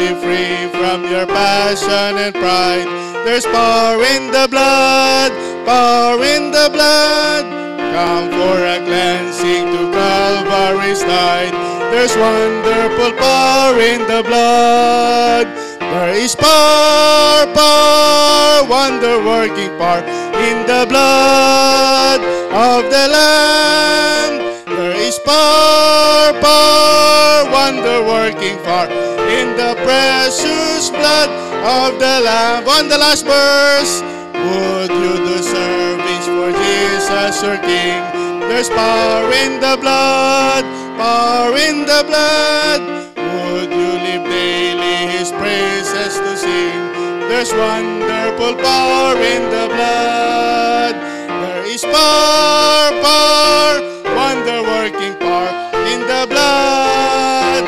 be free from your passion and pride. There's power in the blood, power in the blood. Come for a cleansing to Calvary's side. There's wonderful power in the blood. There is power, power, wonder-working power in the blood of the Lamb. There is power, power, wonder-working power in the precious blood of the Lamb. On the last verse, would you do service for Jesus your King? There's power in the blood, power in the blood. Would you live daily His praises to sing? There's wonderful power in the blood. There is power, power, wonder-working power in the blood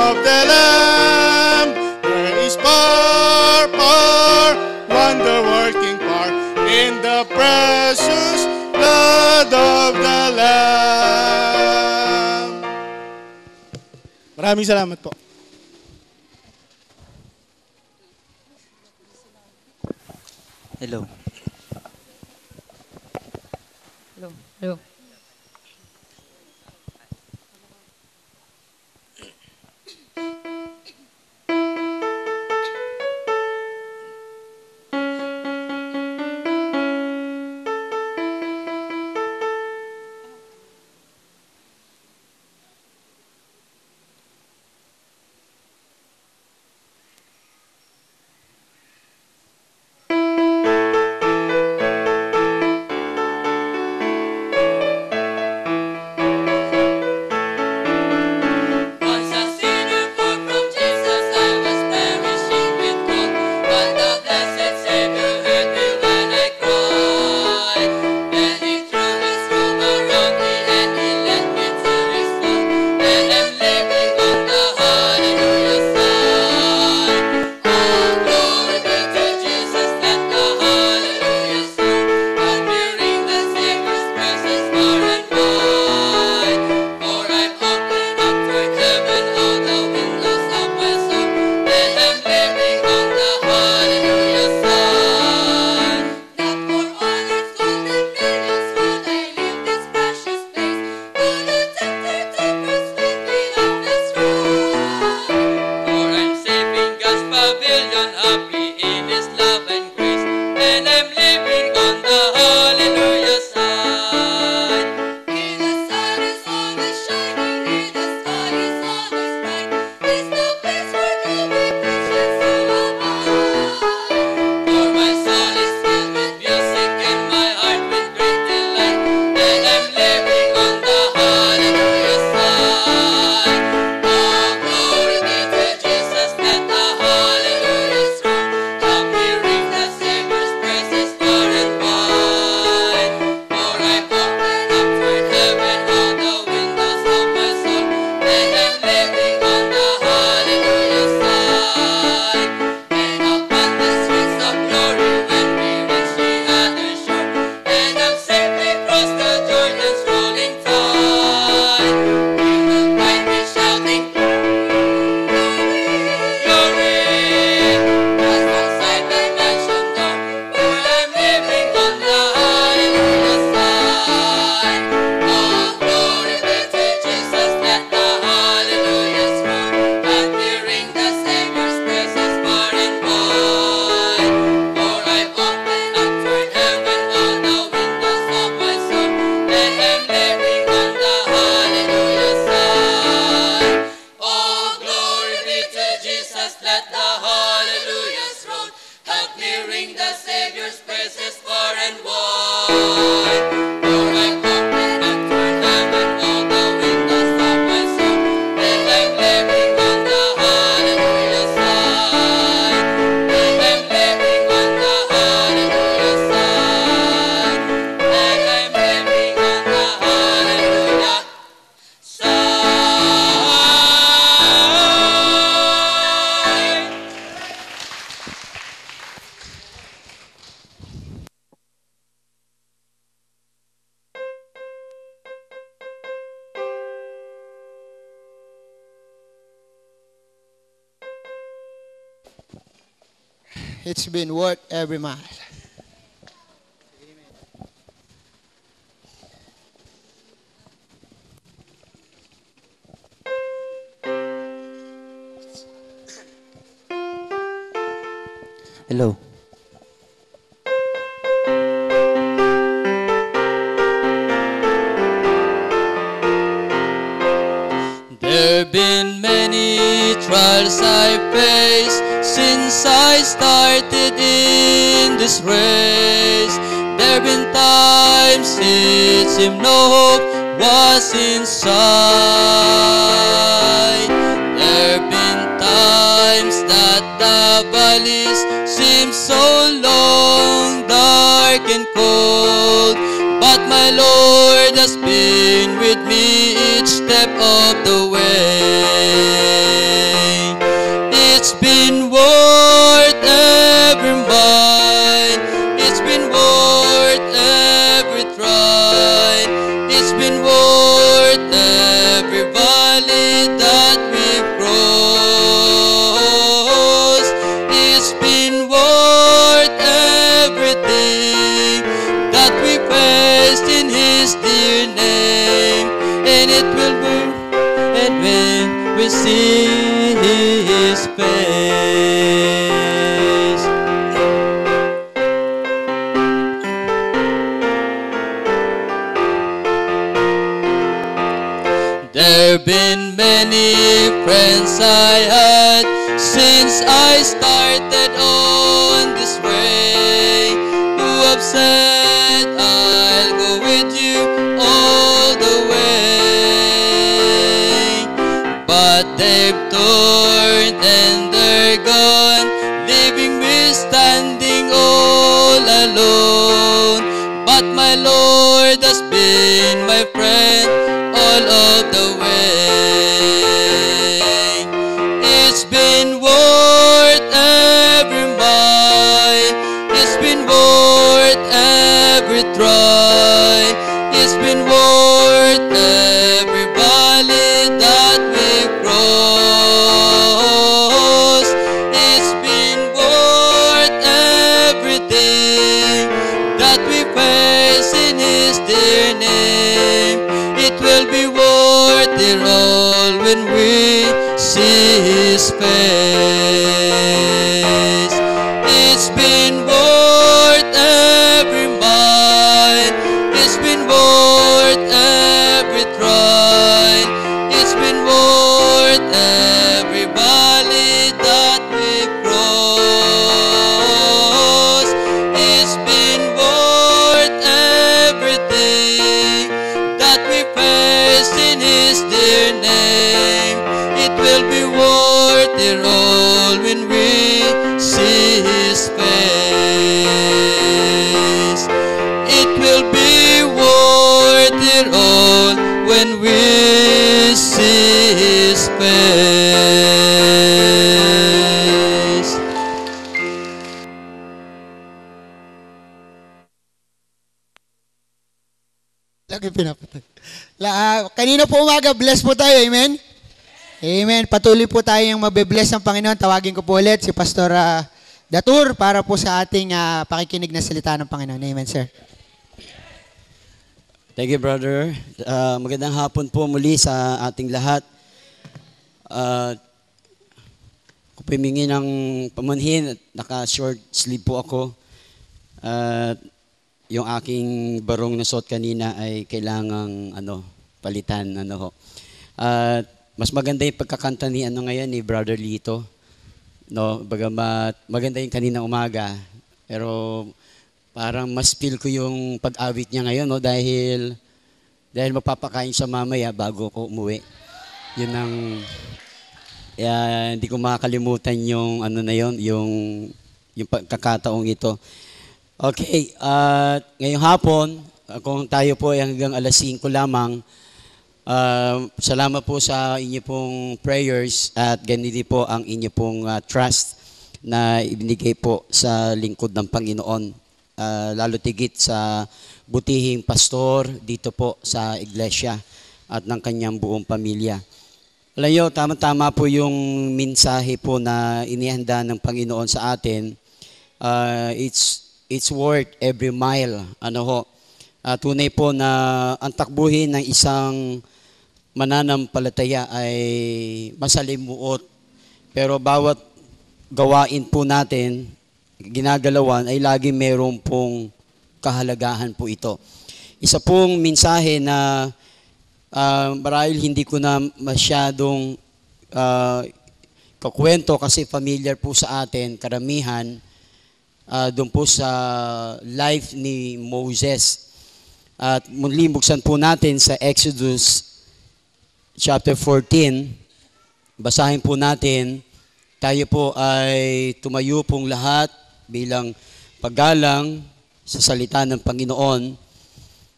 of the Lamb. There is power, power, wonder-working power in the precious blood of the Lamb. Maraming salamat po. Hello. Hello. Hello. It's been worth every mile. Hello. There've been many trials I faced since I started in this race. There've been times it seemed no hope was in sight. There've been times that the valleys seem so long, dark and cold, but my Lord has been with me each step of the way. It's been worth every mile, it's been worth every try, it's been worth every valley that we've crossed. It's been worth everything that we faced in His dear name, and it will work, and when we see His face. There've been many friends I had since I started on this way, who have said, I'll go with you all the way. But they've turned and they're gone, leaving me standing all alone. But my Lord has been my friend all of the way. It's been worth every mile, it's been worth every try, it's been worth every valley that we've crossed. It's been worth everything that we face in His dear name. It will be worth it all when we see His face. It's been worth every mile, it's been worth every try, it's been worth every valley that we've crossed. It's been worth everything that we faced in His dear name. It will be worth it all when we see His face. It will be worth it all when we see His face. Lagi pinapatay. Kanina po umaga, bless po tayo. Amen? Amen. Patuloy po tayong mabe-bless ng Panginoon. Tawagin ko po ulit si Pastor Datur para po sa ating pakikinig na salita ng Panginoon. Amen, sir. Thank you, brother. Magandang hapon po muli sa ating lahat. Kung pimingi ng pamanhin, naka-short sleeve po ako. Yung aking barong na suot kanina ay kailangang palitan. Mas maganda yung pagkakanta ni ngayon ni Brother Lito. No, bagamat maganda yung kaninang umaga, pero parang mas feel ko yung pag-awit niya ngayon, no, dahil magpapakain siya mamaya bago ko umuwi. Yun ang hindi ko makakalimutan yung yung pagkakataong ito. Okay, ngayong hapon, kung tayo po ay hanggang alas 5 lamang, salamat po sa inyo pong prayers at ganito po ang inyo pong trust na ibinigay po sa lingkod ng Panginoon. Lalo tigit sa butihing pastor dito po sa iglesia at ng kanyang buong pamilya. Alam nyo, tama-tama po yung mensahe po na inihanda ng Panginoon sa atin. It's worth every mile. Ano ho? Tunay po na ang takbuhin ng isang mananampalataya ay masalimuot. Pero bawat gawain po natin, ginagalawan, ay lagi mayroon pong kahalagahan po ito. Isa pong mensahe na marahil hindi ko na masyadong kakwento kasi familiar po sa atin, karamihan, doon po sa life ni Moses. At muli buksan po natin sa Exodus chapter 14. Basahin po natin. Tayo po ay tumayo pong lahat bilang paggalang sa salita ng Panginoon.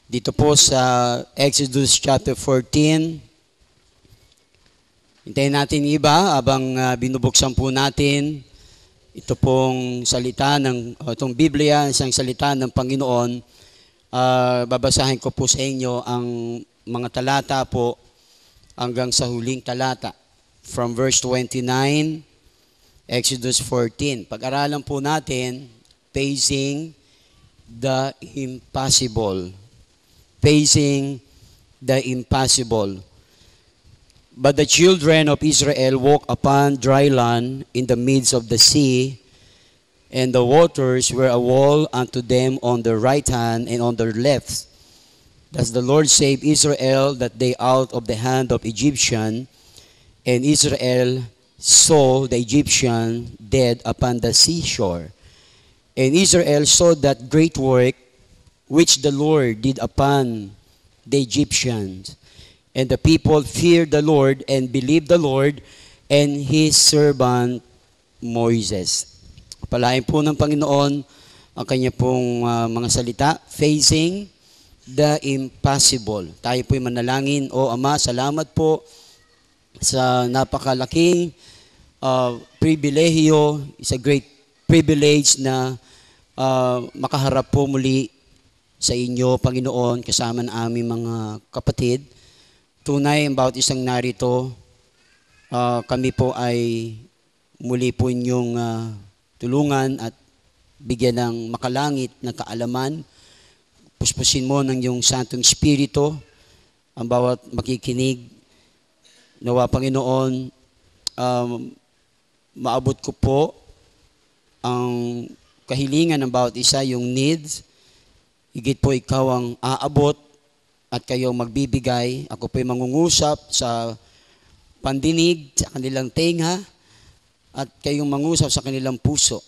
Dito po sa Exodus chapter 14. Hintayin natin iba habang binubuksan po natin ito pong salita ng itong Biblia, isang salita ng Panginoon. Babasahin ko po sa inyo ang mga talata po hanggang sa huling talata. From verse 29, Exodus 14. Pag-aralan po natin, facing the impossible. Facing the impossible. But the children of Israel walked upon dry land in the midst of the sea, and the waters were a wall unto them on their right hand and on their left. Thus the Lord saved Israel that day out of the hand of Egyptian, and Israel saw the Egyptian dead upon the seashore. And Israel saw that great work which the Lord did upon the Egyptians. And the people feared the Lord and believed the Lord and His servant Moses. Palain po ng Panginoon ang kanya pong mga salita, facing the impossible. Tayo po'y manalangin. O Ama, salamat po sa napakalaking pribilehiyo. It's a great privilege na makaharap po muli sa inyo, Panginoon, kasama ng aming mga kapatid. Tunay, ang bawat isang narito, kami po ay muli po inyong tulungan at bigyan ng makalangit na kaalaman. Puspusin mo ng iyong Santong Espiritu ang bawat makikinig. Nawa, Panginoon, maabot ko po ang kahilingan ng bawat isa, yung needs. Higit po ikaw ang aabot at kayo magbibigay. Ako po'y mangungusap sa pandinig, sa kanilang tenga, at kayong mangusap sa kanilang puso.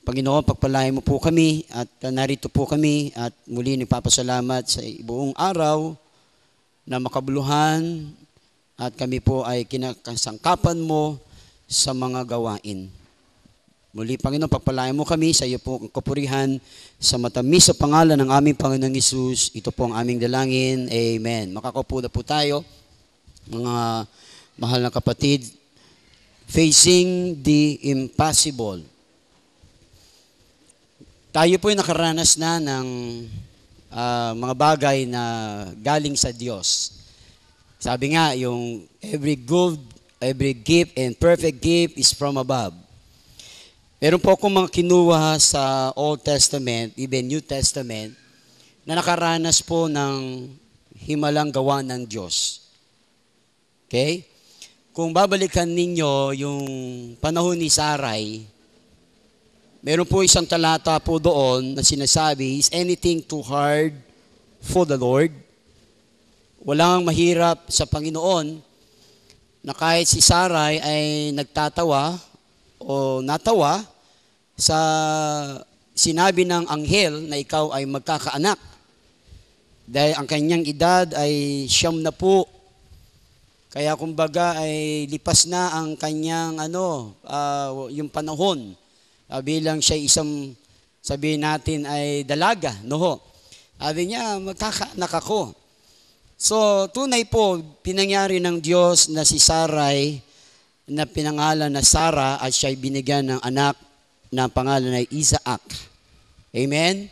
Panginoon, pagpalain mo po kami at narito po kami at muli nagpapasalamat sa buong araw na makabuluhan at kami po ay kinakasangkapan mo sa mga gawain. Muli, Panginoon, pagpalain mo kami sa iyo po ang kapurihan sa matamis sa pangalan ng aming Panginoong Hesus. Ito po ang aming dalangin. Amen. Makakaupo na po tayo, mga mahal na kapatid. Facing the impossible. Tayo po ay nakaranas na ng mga bagay na galing sa Diyos. Sabi nga, yung every gift and perfect gift is from above. Meron po akong mga kinuha sa Old Testament, even New Testament, na nakaranas po ng himalang gawa ng Diyos. Okay? Kung babalikan ninyo yung panahon ni Sarai, meron po isang talata po doon na sinasabi, is anything too hard for the Lord? Walang mahirap sa Panginoon na kahit si Sarai ay nagtatawa o natawa sa sinabi ng anghel na ikaw ay magkakaanak. Dahil ang kanyang edad ay 90 na po. Kaya kumbaga ay lipas na ang kanyang yung panahon. Bilang siya isang, sabihin natin ay dalaga, no? Sabi niya, magkakaanak ako. So, tunay po, pinangyari ng Diyos na si Sarai, na pinangalan na Sarah, at siya'y binigyan ng anak na pangalan ay Isaac. Amen?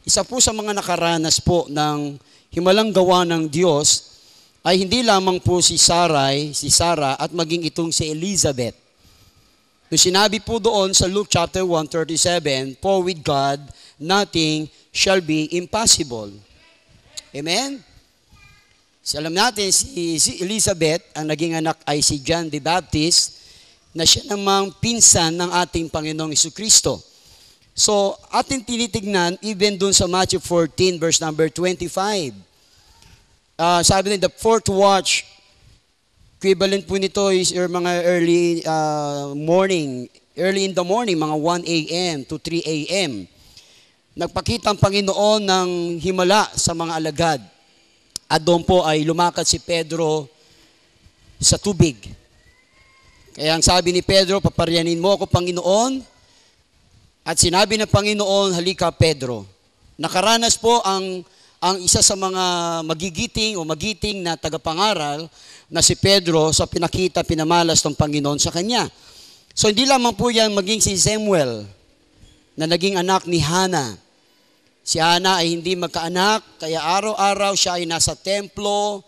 Isa po sa mga nakaranas po ng himalang gawa ng Diyos, ay hindi lamang po si Sarah at maging itong si Elizabeth. Yung sinabi po doon sa Luke chapter 1:37, for with God, nothing shall be impossible. Amen? So, alam natin, si Elizabeth, ang naging anak ay si John the Baptist, na siya namang pinsan ng ating Panginoong Jesucristo. So, ating tinitignan, even dun sa Matthew 14, verse number 25. Sabi nila, the fourth watch, equivalent po nito is mga early in the morning, mga 1 a.m. to 3 a.m. Nagpakita ang Panginoon ng himala sa mga alagad. At doon po ay lumakad si Pedro sa tubig. Kaya ang sabi ni Pedro, paparyanin mo ako, Panginoon. At sinabi ng Panginoon, halika Pedro. Nakaranas po ang isa sa mga magiting na tagapangaral na si Pedro sa pinamalas ng Panginoon sa kanya. So hindi lamang po yan maging si Samuel na naging anak ni Hannah. Si Hannah ay hindi magkaanak, kaya araw-araw siya ay nasa templo.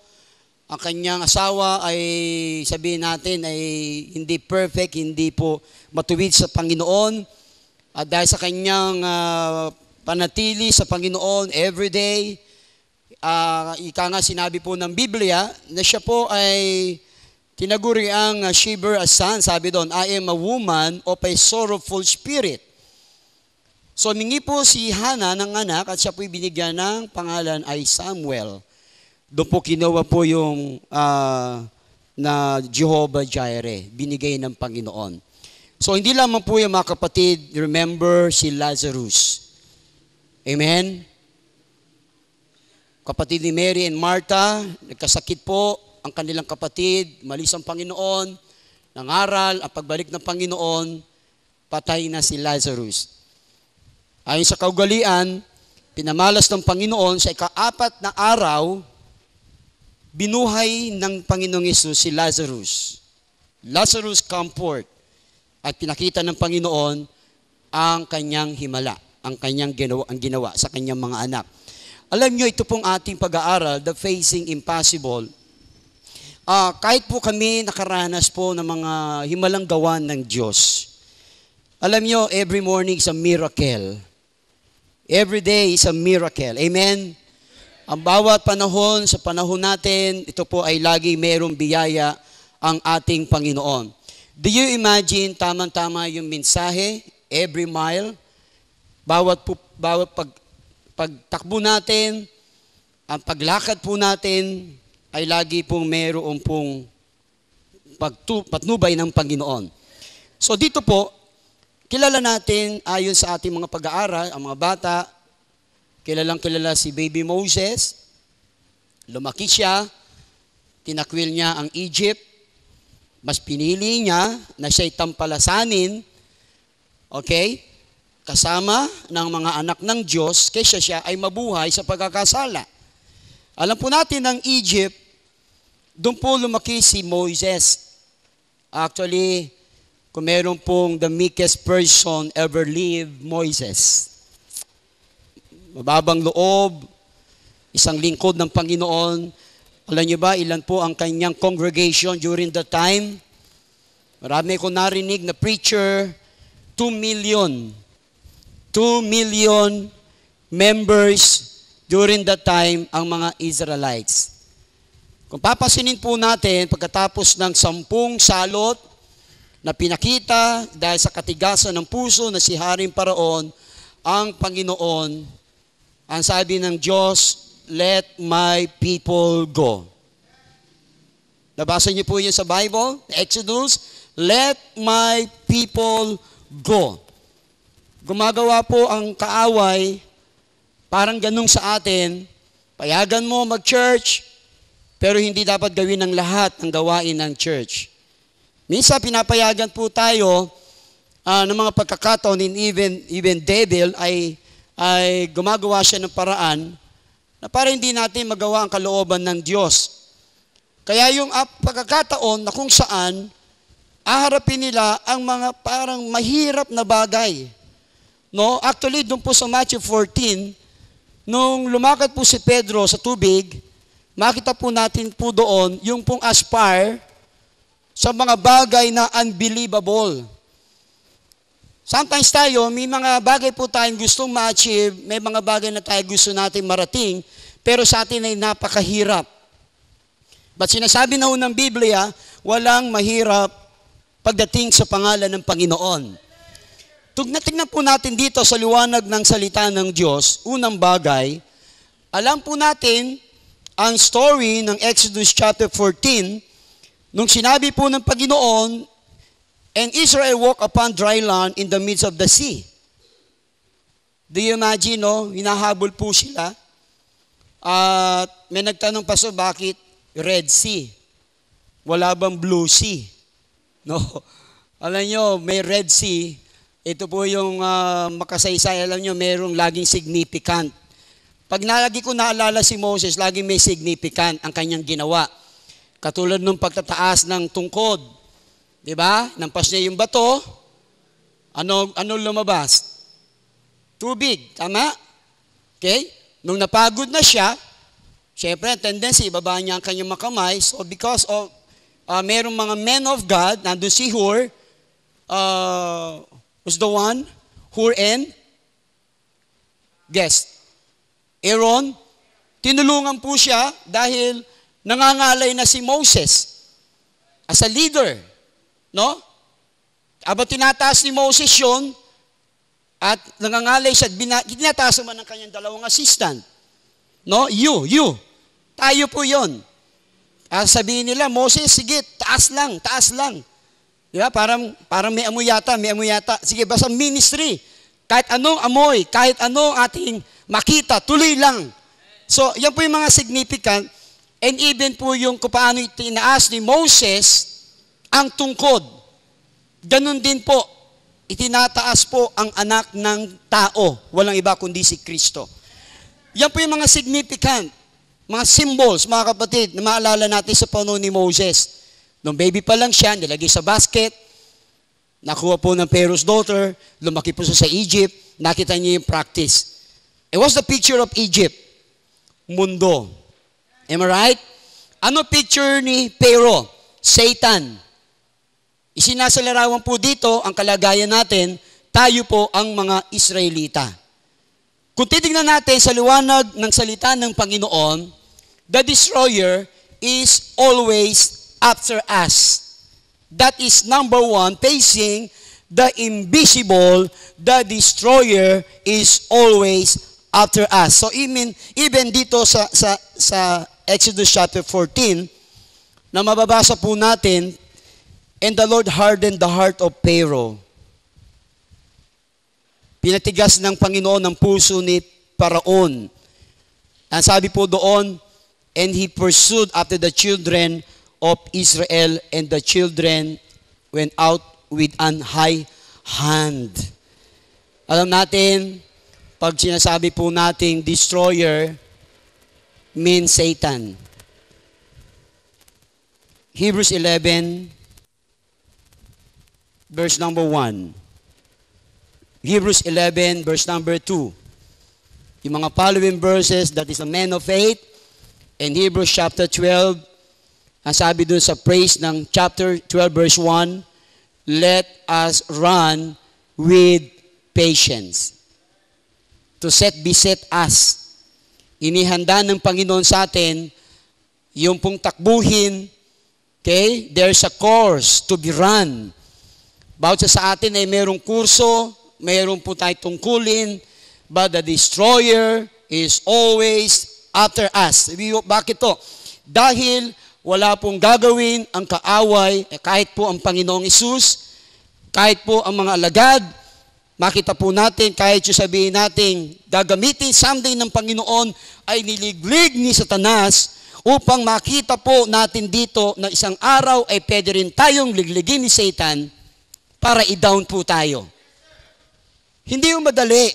Ang kanyang asawa ay sabihin natin ay hindi perfect, hindi po matuwid sa Panginoon. At dahil sa kanyang panatili sa Panginoon everyday, ika nga sinabi po ng Biblia na siya po ay tinaguri ang shiver as son. Sabi doon, I am a woman of a sorrowful spirit. So, mingi po si Hannah ng anak at siya po'y binigyan ng pangalan ay Samuel. Doon po kinuha po yung na Jehovah Jireh, binigay ng Panginoon. So, hindi lamang po yung mga kapatid, remember si Lazarus. Amen? Kapatid ni Mary and Martha, nagkasakit po ang kanilang kapatid, malis ang Panginoon, nangaral, ang pagbalik ng Panginoon, patay na si Lazarus. Ayon sa kaugalian, pinamalas ng Panginoon sa ika-4 na araw, binuhay ng Panginoong Yesus si Lazarus. Lazarus come forth. At pinakita ng Panginoon ang kanyang himala, ang kanyang ginawa sa kanyang mga anak. Alam nyo, ito pong ating pag-aaral, the facing impossible. Kahit po kami nakaranas po ng mga himalang gawan ng Diyos. Alam nyo, every morning is a miracle. Every day is a miracle. Amen? Ang bawat panahon, sa panahon natin, ito po ay lagi mayroong biyaya ang ating Panginoon. Do you imagine, tamang-tama yung mensahe, every mile, bawat pagtakbo natin, ang paglakad po natin, ay lagi pong mayroong pong patnubay ng Panginoon. So dito po, kilala natin, ayon sa ating mga pag-aaral, ang mga bata, kilala si baby Moses, lumaki siya, tinakwil niya ang Egypt, mas pinili niya na siya'y tampalasanin, okay, kasama ng mga anak ng Diyos, kaysa siya ay mabuhay sa pagkakasala. Alam po natin ng Egypt, doon po lumaki si Moses. Actually, kung meron pong the meekest person ever lived, Moses. Mababang loob, isang lingkod ng Panginoon. Alam niyo ba, ilan po ang kanyang congregation during that time? Marami ko narinig na preacher, 2 million. 2 million members during that time ang mga Israelites. Kung papasinin po natin, pagkatapos ng 10 salot na pinakita dahil sa katigasan ng puso na si Haring Paraon, ang Panginoon, ang sabi ng Diyos, let my people go. Nabasa niyo po yun sa Bible, Exodus, let my people go. Gumagawa po ang kaaway, parang ganun sa atin, payagan mo mag-church, pero hindi dapat gawin ng lahat ng gawain ng church. Minsan pinapayagan po tayo ng mga pagkakataon, even devil ay gumagawa siya ng paraan na para hindi natin magawa ang kalooban ng Diyos. Kaya yung pagkakataon na kung saan aharapin nila ang mga parang mahirap na bagay. No? Actually, doon po sa Matthew 14, nung lumakad po si Pedro sa tubig, makita po natin po doon yung pong aspire sa mga bagay na unbelievable. Sometimes tayo, may mga bagay po tayong gustong ma-achieve, may mga bagay na tayo gusto natin marating, pero sa atin ay napakahirap. But sinasabi na ng Biblia, walang mahirap pagdating sa pangalan ng Panginoon. Tingnan po natin dito sa liwanag ng salita ng Diyos, unang bagay, alam po natin ang story ng Exodus chapter 14, nung sinabi po ng Panginoon, and Israel walked upon dry land in the midst of the sea. Do you imagine, no? Hinahabol po sila. At may nagtanong pa, so bakit Red Sea? Wala bang Blue Sea? No. Alam nyo, may Red Sea. Ito po yung makasaysay. Alam nyo, mayroong laging significant. Pag lagi ko naalala si Moses, laging may significant ang kanyang ginawa. Katulad ng pagtataas ng tungkod. Diba? Nampas niya yung bato. Ano lumabas? Tubig. Tama? Okay? Nung napagod na siya, syempre, tendency, ibaba niya ang kanyang makamay. So, because of, merong mga men of God, nandun si Hur, who's the one? Hur and? Guess. Aaron, tinulungan po siya dahil nangangalay na si Moses as a leader. No? Aba tinataas ni Moses yun, at nangangalay siya, tinataas naman ng kanyang dalawang assistant. No? You. Tayo po yun. Sabihin nila, Moses, sige, taas lang. Diba? Parang may amoy yata. Sige, basta ministry. Kahit anong amoy, kahit anong ating makita, tuloy lang. So, yan po yung mga significant, and even po yung kung paano itinaas ni Moses, ang tungkod, ganun din po, itinataas po ang anak ng tao. Walang iba kundi si Kristo. Yan po yung mga significant, mga symbols, mga kapatid, na maalala natin sa panahon ni Moses. Nung baby pa lang siya, nilagay sa basket, nakuha po ng Pharaoh's daughter, lumaki po siya sa Egypt, nakita niya yung practice. It was the picture of Egypt, mundo. Am I right? Ano picture ni Pharaoh? Satan. Isinasalarawan po dito ang kalagayan natin, tayo po ang mga Israelita. Kung titignan natin sa liwanag ng salita ng Panginoon, the destroyer is always after us. That is number one, facing the invisible, the destroyer is always after us. So even dito sa Exodus chapter 14, na mababasa po natin, and the Lord hardened the heart of Pharaoh. Pinatigas ng Panginoon ang puso ni Paraon. Ang sabi po doon, and he pursued after the children of Israel, and the children went out with an high hand. Alam natin, pag sinasabi po nating destroyer, means Satan. Hebrews 11, verse number 1. Hebrews 11, verse number 2. Yung mga following verses, that is a man of faith. And Hebrews chapter 12, ang sabi doon sa praise ng chapter 12, verse 1, let us run with patience. To beset us. Inihanda ng Panginoon sa atin, yung pong takbuhin, okay, there's a course to be run. Bawat sa atin ay mayroong kurso, mayroong po tayo tungkulin, but the destroyer is always after us. Bakit to? Dahil wala pong gagawin ang kaaway, kahit po ang Panginoong Isus, kahit po ang mga alagad, makita po natin, kahit yung sabihin natin, gagamitin someday ng Panginoon, ay niliglig ni Satanas, upang makita po natin dito na isang araw ay pwede rin tayong ligligin ni Satan, para i-down po tayo. Hindi yung madali.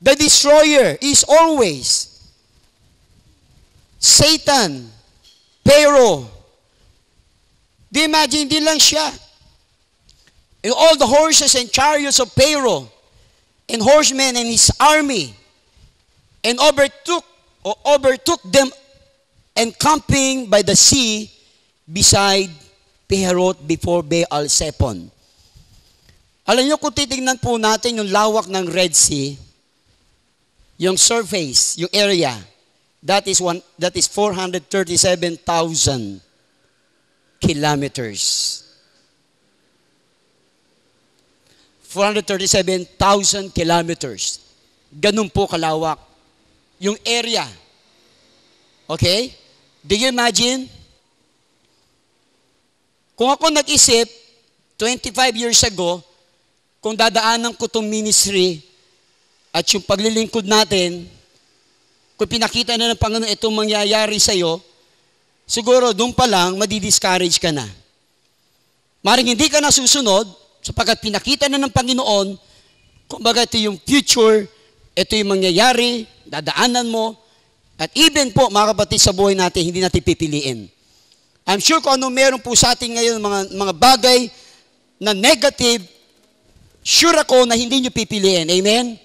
The destroyer is always Satan, Pharaoh. Do you imagine, hindi lang siya. And all the horses and chariots of Pharaoh, and horsemen and his army, and overtook them encamping by the sea beside Piharoth before Baal-Zephon. Alam niyo, kung titingnan po natin yung lawak ng Red Sea, yung surface, yung area, that is 437,000 kilometers. 437,000 kilometers. Ganun po kalawak yung area. Okay? Do you imagine? Kung ako nag-isip, 25 years ago, kung dadaanan ko itong ministry at yung paglilingkod natin, kung pinakita na ng Panginoon itong mangyayari sa'yo, siguro doon pa lang, madi-discourage ka na. Maring hindi ka na susunod, sapagkat pinakita na ng Panginoon, kumbaga ito yung future, ito yung mangyayari, dadaanan mo, at even po, mga kapatid, sa buhay natin, hindi natin pipiliin. I'm sure kung ano meron po sa atin ngayon, mga bagay na negative, sure ako na hindi nyo pipiliin. Amen?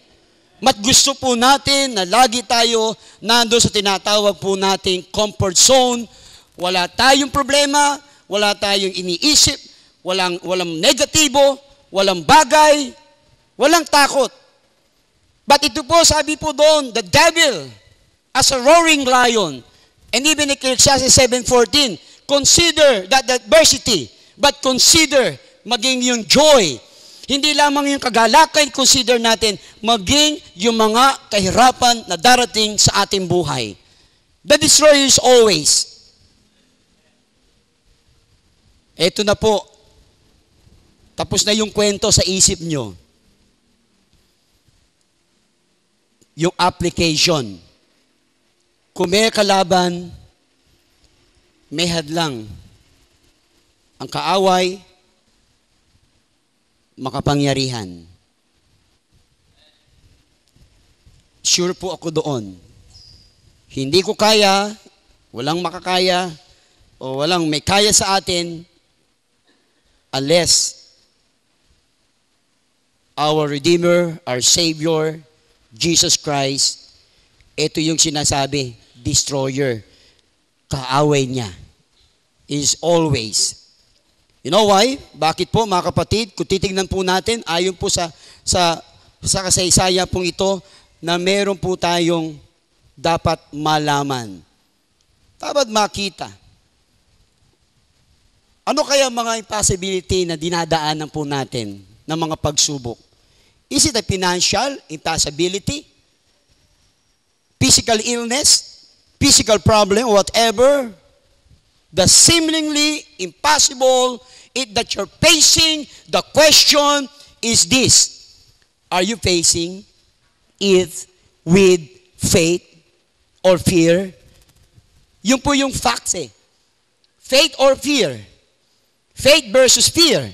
Mat gusto po natin na lagi tayo nando sa tinatawag po nating comfort zone. Wala tayong problema, wala tayong iniisip, walang negatibo, walang bagay, walang takot. But ito po, sabi po doon, the devil as a roaring lion. And even in Ecclesiastes 7:14, consider that adversity, but consider maging yung joy. Hindi lamang yung kagalakan, consider natin maging yung mga kahirapan na darating sa ating buhay. The destroyer is always. Ito na po. Tapos na yung kwento sa isip nyo. Yung application. Kung may kalaban, may hadlang. Ang kaaway, makapangyarihan. Sure po ako doon. Hindi ko kaya, walang makakaya, o walang may kaya sa atin, unless our Redeemer, our Savior, Jesus Christ, ito yung sinasabi, destroyer, kaaway niya, is always. You know why? Bakit po, mga kapatid? Kung titignan po natin, ayon po sa kasaysayan pong ito, na meron po tayong dapat malaman. Dapat makita. Ano kaya mga impossibility na dinadaanan po natin ng mga pagsubok? Is it a financial impossibility? Physical illness? Physical problem? Whatever? The seemingly impossible that you're facing, the question is this: are you facing it with faith or fear? Yun po yung facts eh. Faith or fear? Faith versus fear.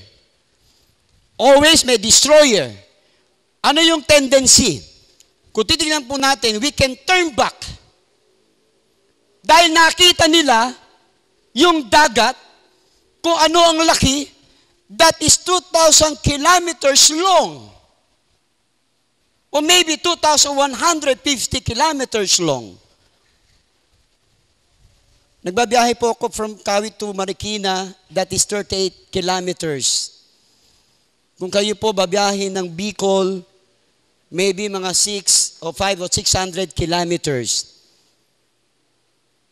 Always may destroyer. Ano yung tendency? Kung titignan po natin, we can turn back. Dahil nakita nila yung dagat, kung ano ang laki, that is 2,000 kilometers long. Or maybe 2,150 kilometers long. Nagbabiyahe po ako from Kawit to Marikina, that is 38 kilometers. Kung kayo po babiyahin ng Bicol, maybe mga 6 or 5 or 600 kilometers.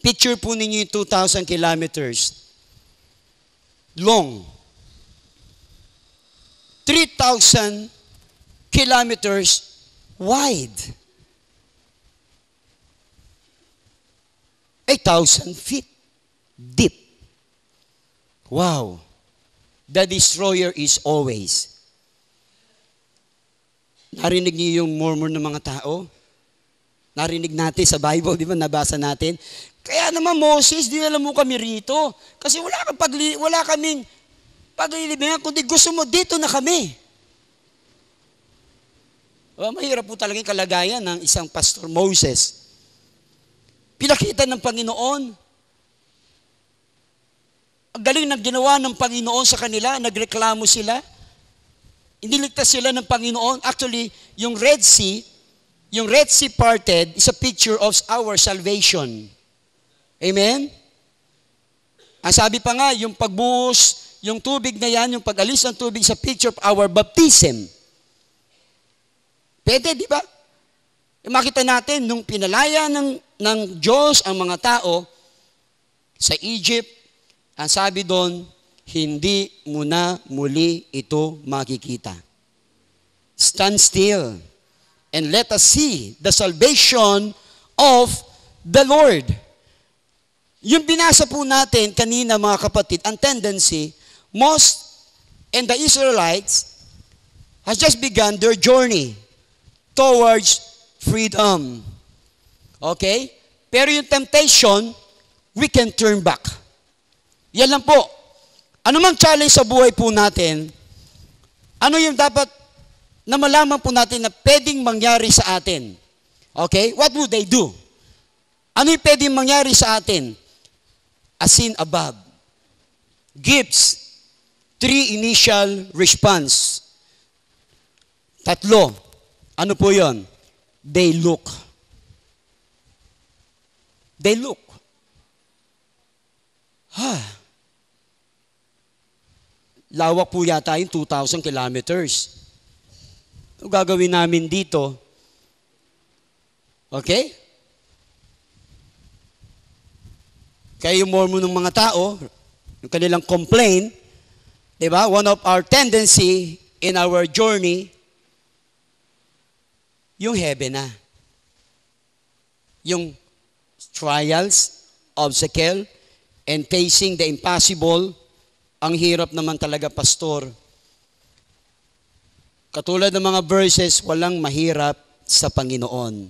Picture po ninyo yung 2,000 kilometers. Long. 3,000 kilometers wide. 8,000 feet deep. Wow. The destroyer is always. Narinig niyo yung murmur ng mga tao? Narinig natin sa Bible, di ba? Nabasa natin. Kaya naman Moses, dinala mo kami rito. Kasi wala kaming paglilibingan, kundi gusto mo dito na kami. Mahirap po talaga yung kalagayan ng isang Pastor Moses. Pinakita ng Panginoon. Ang galing na ginawa ng Panginoon sa kanila, nagreklamo sila. Iniligtas sila ng Panginoon. Actually, yung Red Sea parted is a picture of our salvation. Amen? Ang sabi pa nga, yung pagbuhos, yung tubig na yan, yung pag-alis ng tubig sa picture of our baptism. Pwede, di ba? Makita natin, nung pinalaya ng Diyos ang mga tao sa Egypt, ang sabi doon, hindi mo na muli ito makikita. Stand still and let us see the salvation of the Lord. Yung binasa po natin kanina mga kapatid, ang tendency, and the Israelites has just begun their journey towards freedom. Okay? Pero yung temptation, we can turn back. Yan lang po. Ano mang challenge sa buhay po natin, ano yung dapat na malaman po natin na pwedeng mangyari sa atin? Okay? What would they do? Ano yung pwedeng mangyari sa atin? A sin above. Gives 3 initial response. 3. Ano po yon? They look. They look. Lawak po yata yung 2,000 kilometers. Ano gagawin namin dito? Okay? Kaya yung mormon ng mga tao, yung kanilang complaint, diba? One of our tendency in our journey, yung heaven na. Yung trials, obstacle, and facing the impossible, ang hirap naman talaga, pastor. Katulad ng mga verses, walang mahirap sa Panginoon.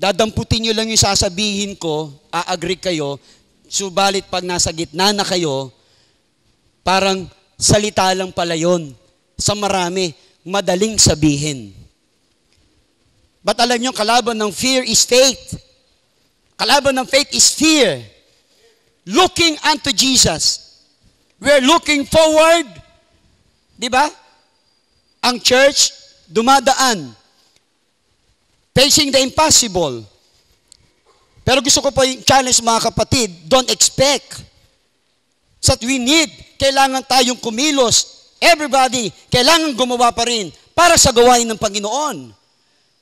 Dadamputin nyo lang yung sasabihin ko, a-agree kayo, subalit pag nasa gitna na kayo, parang salita lang pala yun. Sa marami, madaling sabihin. But alam nyo, kalaban ng fear is faith. Kalaban ng faith is fear. Looking unto Jesus. We're looking forward. Di ba? Ang church, dumadaan. Facing the impossible. Pero gusto ko po yung challenge mga kapatid, don't expect. So we need, kailangan tayong kumilos. Everybody, kailangan gumawa pa rin para sa gawain ng Panginoon.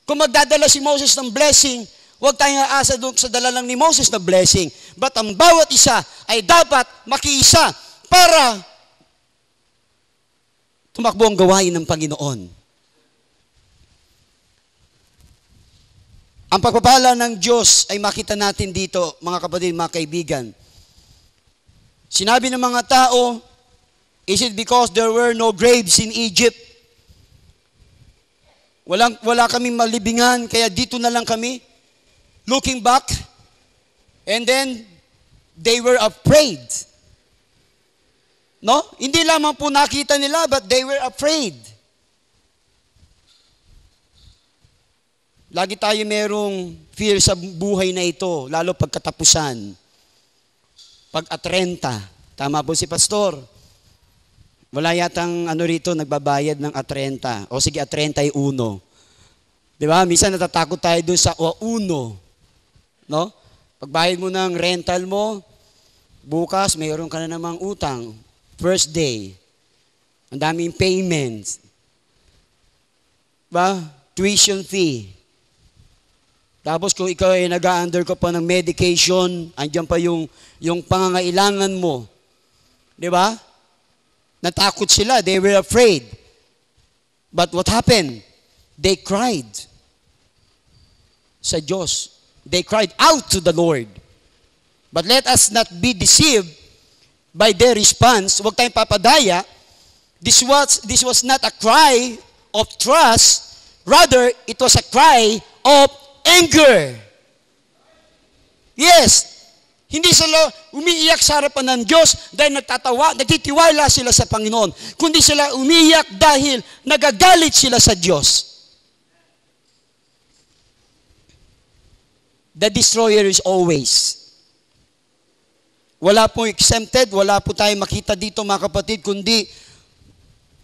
Kung magdadala si Moses ng blessing, huwag tayong aasa doon sa dala lang ni Moses na blessing. But ang bawat isa ay dapat makiisa para tumakbo ang gawain ng Panginoon. Ang pagpapala ng Diyos ay makita natin dito, mga kapatid, mga kaibigan. Sinabi ng mga tao, is it because there were no graves in Egypt? Wala kaming malibingan, kaya dito na lang kami. Looking back, and then they were afraid. No? Hindi lamang po nakita nila, but they were afraid. Lagi tayo merong fear sa buhay na ito, lalo pagkatapusan. Pag-atrenta, tama po si pastor. Wala yatang rito nagbabayad ng atrenta. O sige, atrenta ay uno. Di ba? Minsan natatakot tayo doon sa uno. No? Pagbayad mo ng rental mo, bukas mayroon ka na namang utang. First day. Ang daming payments. Ba? Tuition fee. Tapos kung ikaw ay nag-under ka pa ng medication, andyan pa yung pangangailangan mo. Di ba? Natakot sila. They were afraid. But what happened? They cried sa Diyos. They cried out to the Lord. But let us not be deceived by their response. Huwag tayong papadaya. This was not a cry of trust. Rather, it was a cry of anger. Yes. Hindi sila umiiyak sa harapan ng Diyos dahil nagtitiwala sila sa Panginoon. Kundi sila umiiyak dahil nagagalit sila sa Diyos. The destroyer is always. Wala po exempted, wala po tayong makita dito mga kapatid, kundi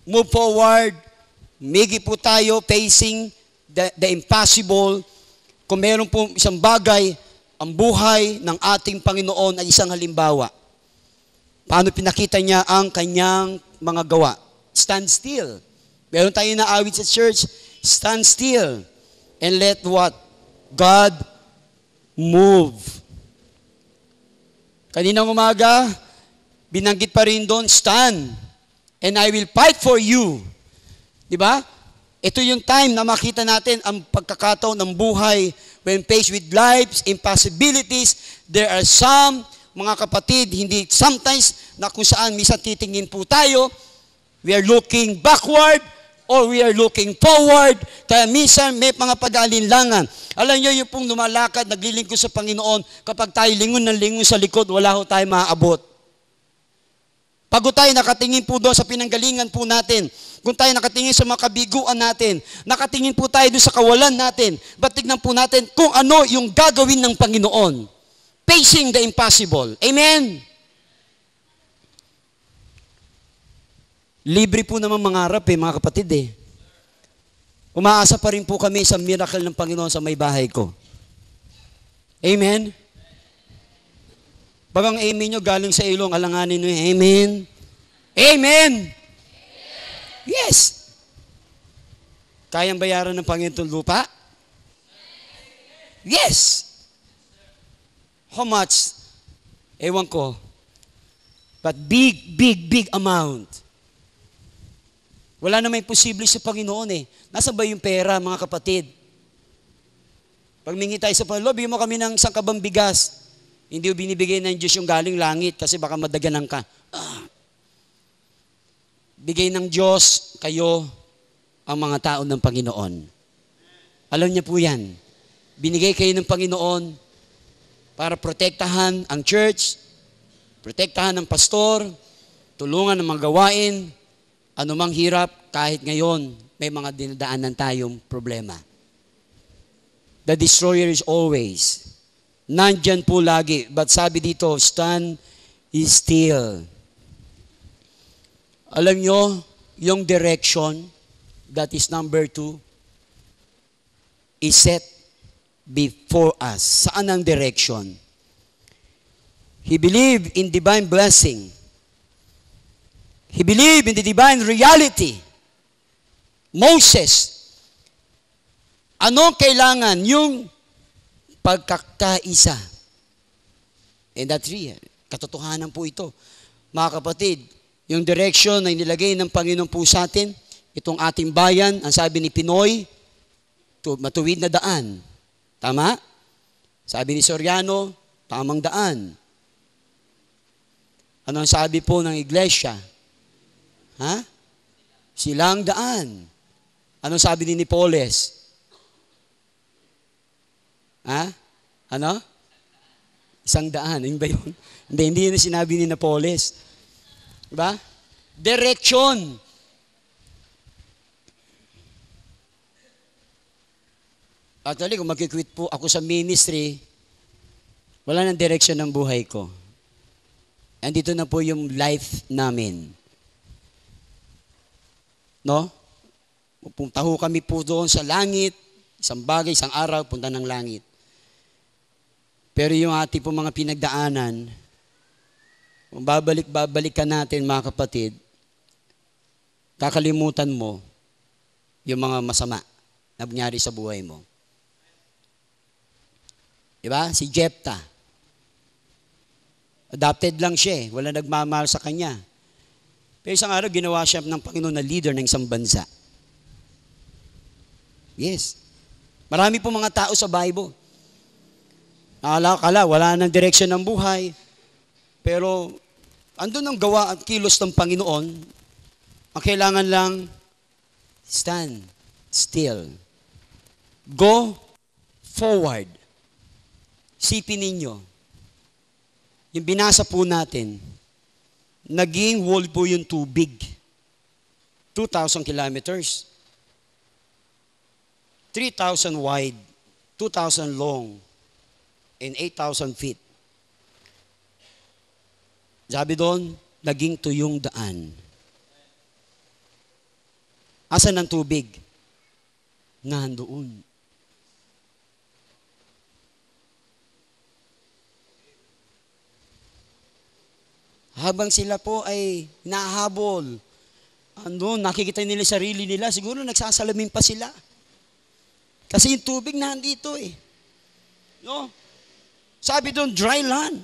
move forward, migi po tayo facing the impossible. Kung meron po isang bagay, ang buhay ng ating Panginoon ay isang halimbawa. Paano pinakita niya ang kanyang mga gawa? Stand still. Meron tayo na awit sa church, stand still and let what? God move. Kaninang umaga, binanggit pa rin doon, stand and I will fight for you. Diba? Ito yung time na makita natin ang pagkakataon ng buhay when faced with life's impossibilities. There are some, mga kapatid, hindi sometimes na kung saan minsan titingin po tayo, we are looking backward or we are looking forward. Kaya minsan may mga pag-aalinlangan. Alam nyo yung pong lumalakad, naglilingkod sa Panginoon, kapag tayo lingon ng lingon sa likod, wala ho tayo maaabot. Pagod tayo nakatingin po doon sa pinanggalingan po natin, kung tayo nakatingin sa mga kabiguan natin, nakatingin po tayo doon sa kawalan natin, ba't tignan po natin kung ano yung gagawin ng Panginoon. Facing the impossible. Amen? Libre po naman mangarap mga kapatid Umaasa pa rin po kami sa miracle ng Panginoon sa may bahay ko. Amen? Bagang amen nyo galing sa ilong, alanganin nyo, amen? Amen! Yes! Kayang bayaran ng Panginoon lupa? Yes! How much? Ewan ko. But big amount. Wala namang imposible sa Panginoon Nasa ba yung pera, mga kapatid? Pag mingi tayo sa Panginoon, bigyan mo kami ng isang kabang bigas. Hindi binibigay ng Diyos yung galing langit kasi baka madaganan ka. Bigay ng Diyos kayo ang mga tao ng Panginoon. Alam niya po yan. Binigay kayo ng Panginoon para protektahan ang church, protektahan ng pastor, tulungan ng mga gawain, anumang hirap, kahit ngayon, may mga dinadaanan tayong problema. The destroyer is always. Nandyan po lagi. But sabi dito, stand still. Alam nyo, yung direction, that is number 2, is set before us. Saan ang direction? He believed in divine blessing. He believed in the divine reality. Moses, ano kailangan? Yung pagkakaisa. And that's real. Katotohanan po ito. Mga kapatid, yung direction na inilagay ng Panginoon po sa atin, itong ating bayan, ang sabi ni Pinoy, matuwid na daan. Tama? Sabi ni Soriano, tamang daan. Ano ang sabi po ng iglesia? Silang daan. Anong sabi ni Nipoles? Ano? Isang daan. Yun ba yun? Hindi yun sinabi ni Napoles. Diba? Direction. Actually, kung mag-quit po ako sa ministry, wala nang direction ng buhay ko. Andito na po yung life namin. No? Pupunta ho kami po doon sa langit, isang bagay, isang araw, punta ng langit. Pero yung ating po mga pinagdaanan, kung babalik-babalikan natin mga kapatid, kakalimutan mo yung mga masama na nangyari sa buhay mo. Diba? Si Jephthah. Adopted lang siya wala nagmamahal sa kanya. Pero isang araw, ginawa siya ng Panginoon na leader ng isang bansa. Yes. Marami po mga tao sa Bible. Akala, wala nang direksyon ng buhay. Pero, andun ang gawa at kilos ng Panginoon. Ang kailangan lang, stand still. Go forward. Sipin ninyo. Yung binasa po natin, naging wall po yung tubig. 2,000 kilometers. 3,000 wide, 2,000 long, and 8,000 feet. Sabi doon, naging tuyong daan. Asan ang tubig? Nandoon. habang sila po ay nahabol, nakikita nila yung sarili nila, siguro nagsasalamin pa sila. Kasi yung tubig nandito eh. No? Sabi doon, dry land.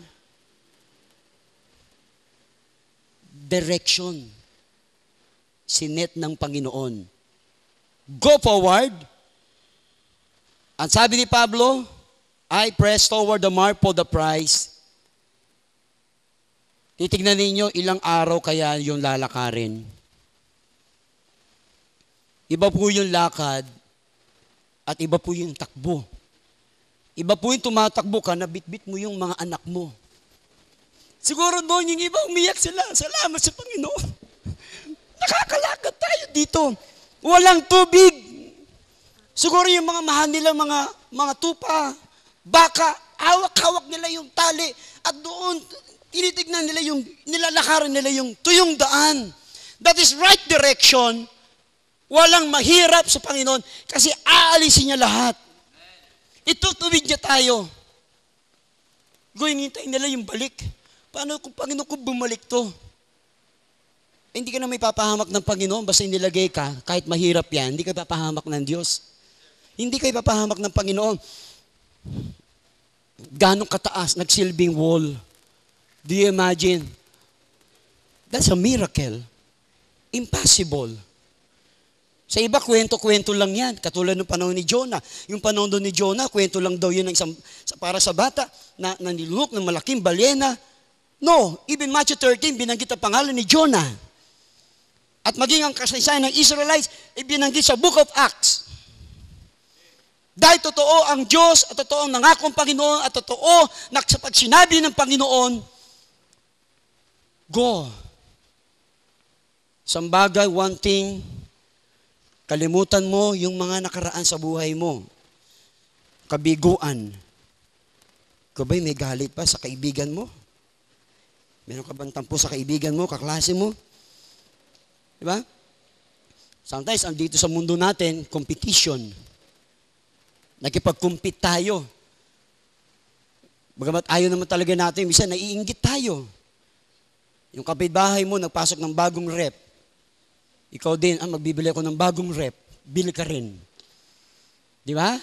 Direction. Sinet ng Panginoon. Go forward. Ang sabi ni Pablo, I press toward the mark for the prize. Titignan ninyo ilang araw kaya yung lalakarin. Iba po yung lakad at iba po yung takbo. Iba po yung tumatakbo ka, nabitbit mo yung mga anak mo. Siguro doon yung iba umiyak sila. Salamat sa Panginoon. Nakakalakad tayo dito. Walang tubig. Siguro yung mga mahal nila, mga tupa, baka, hawak-hawak nila yung tali. At doon, tinitignan nila yung, nilalakaran nila yung tuyong daan. That is right direction. Walang mahirap sa Panginoon kasi aalisin niya lahat. Itutubig niya tayo. Hintayin nila yung balik. Paano kung Panginoon kung bumalik to? Hindi ka na may papahamak ng Panginoon basta inilagay ka, kahit mahirap yan, hindi ka papahamak ng Diyos. Hindi ka ipapahamak ng Panginoon. Ganong kataas, nagsilbing wall. Do you imagine? That's a miracle. Impossible. Sa iba, kwento-kwento lang yan. Katulad ng panahon ni Jonah. Yung panahon doon ni Jonah, kwento lang daw yun para sa bata na nilulok ng malaking balyena. No, even Matthew 13, binanggit ang pangalan ni Jonah. At maging ang kasaysayan ng Israelites, ibinanggit sa Book of Acts. Dahil totoo ang Diyos at totoo ang nangakong Panginoon at totoo na sa pag sinabi ng Panginoon, go. Isang bagay, one thing, kalimutan mo yung mga nakaraan sa buhay mo. Kabiguan. Ikaw ba'y may galit pa sa kaibigan mo? Meron ka bang tampo sa kaibigan mo, kaklase mo? Diba? Sometimes, andito sa mundo natin, competition. Nakipag-compete tayo. Bagamat ayaw naman talaga natin, minsan naiinggit tayo. Yung kapitbahay mo, nagpasok ng bagong rep. Ikaw din, magbibili ako ng bagong rep. Bili ka rin. Di ba?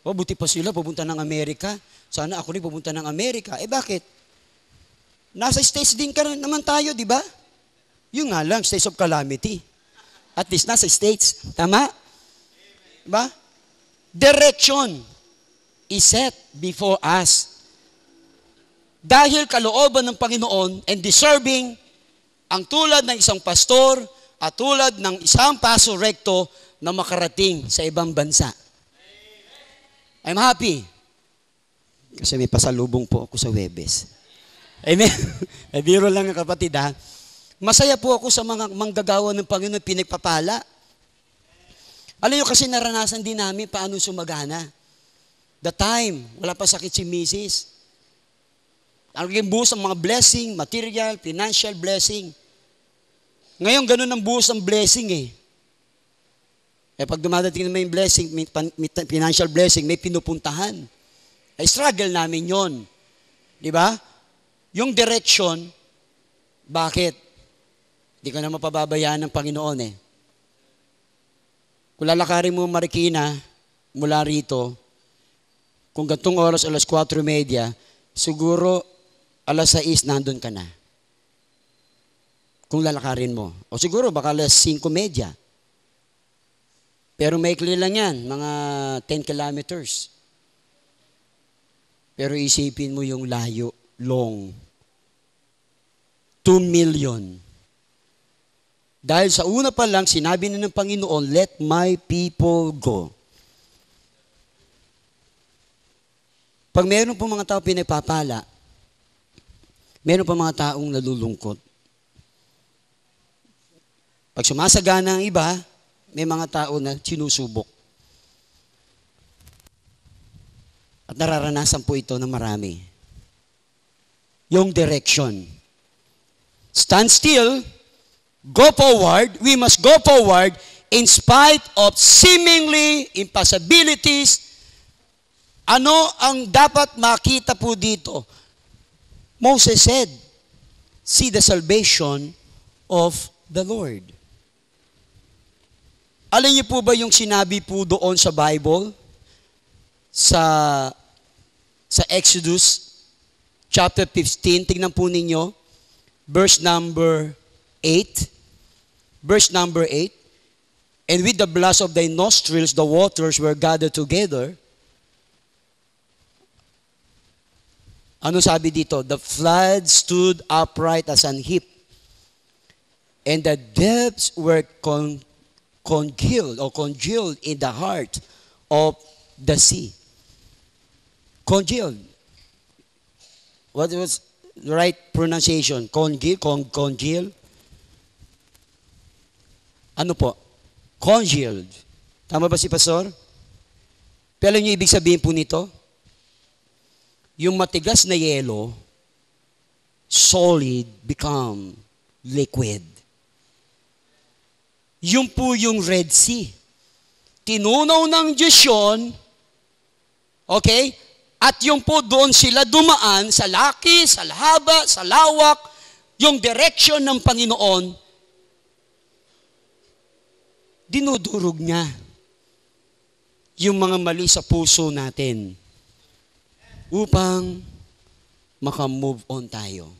O, buti pa sila, pupunta ng Amerika. Sana ako rin pupunta ng Amerika. Bakit? Nasa States din ka naman tayo, di ba? Yung nga lang, States of Calamity. At least nasa States. Tama? Diba? Direction is set before us. Dahil kalooban ng Panginoon and deserving ang tulad ng isang pastor at tulad ng isang paso recto na makarating sa ibang bansa. I'm happy. Kasi may pasalubong po ako sa Webes. Amen? Biro lang ng kapatid ha. Masaya po ako sa mga manggagawa ng Panginoon pinagpapala. Alam nyo kasi naranasan din namin paano sumagana. The time, wala pa sakit si Mrs. Ang naging buhos ng mga blessing, material, financial blessing. Ngayon, ganun ang buhos ng blessing eh. Pag dumadating naman yung blessing, financial blessing, may pinupuntahan. Struggle namin yon, di ba? Yung direction, bakit? Hindi ka na mapababayaan ng Panginoon eh. Kung lalakarin mo Marikina, mula rito, kung gantong oras, alas 4:30, siguro alas 6, nandun ka na. Kung lalakarin mo. O siguro, baka alas 5:30. Pero maikli lang yan, mga 10 kilometers. Pero isipin mo yung layo, long. 2 million. Dahil sa una pa lang, sinabi na ng Panginoon, let my people go. Pag meron po mga tao pinagpapala, meron pa mga taong nalulungkot. Pag sumasagana ang iba, may mga tao na sinusubok. At nararanasan po ito ng marami. Yung direction. Stand still, go forward, we must go forward in spite of seemingly impossibilities. Ano ang dapat makita po dito? Moses said, see the salvation of the Lord. Alam niyo po ba yung sinabi po doon sa Bible? Sa Exodus chapter 15, tingnan po ninyo, verse number 8. Verse number 8. And with the blast of thy nostrils, the waters were gathered together. Ano sabi dito? The flood stood upright as an heap. And the depths were congealed in the heart of the sea. Congealed. What was the right pronunciation? Congeal? Ano po? Congealed. Tama ba si Pastor? Pero alam niyo ibig sabihin po nito? Yung matigas na yelo, solid become liquid. Yung po yung Red Sea. Tinunaw ng Diyos yun, okay? At yung po doon sila dumaan sa laki, sa haba, sa lawak, yung direction ng Panginoon, dinudurog niya yung mga mali sa puso natin upang makamove on tayo.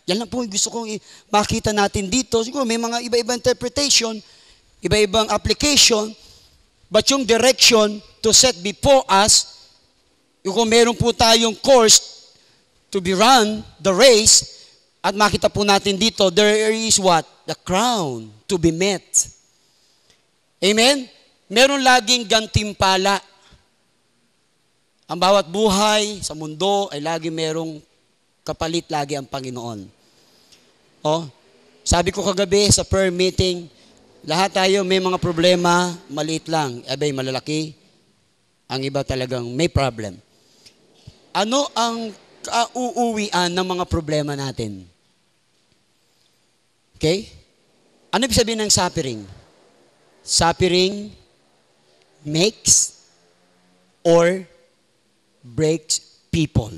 Yan lang po gusto kong makita natin dito. Siguro may mga iba-ibang interpretation, iba-ibang application, but yung direction to set before us, kung meron po tayong course to be run, the race, at makita po natin dito, there is what? The crown to be met. Amen? Meron laging gantimpala. Ang bawat buhay sa mundo ay lagi merong kapalit lagi ang Panginoon. Oh, sabi ko kagabi sa prayer meeting, lahat tayo may mga problema, maliit lang, abay malalaki. Ang iba talagang may problem. Ano ang uuwian ng mga problema natin? Okay? Ano ibig sabihin ng suffering? Suffering makes or breaks people.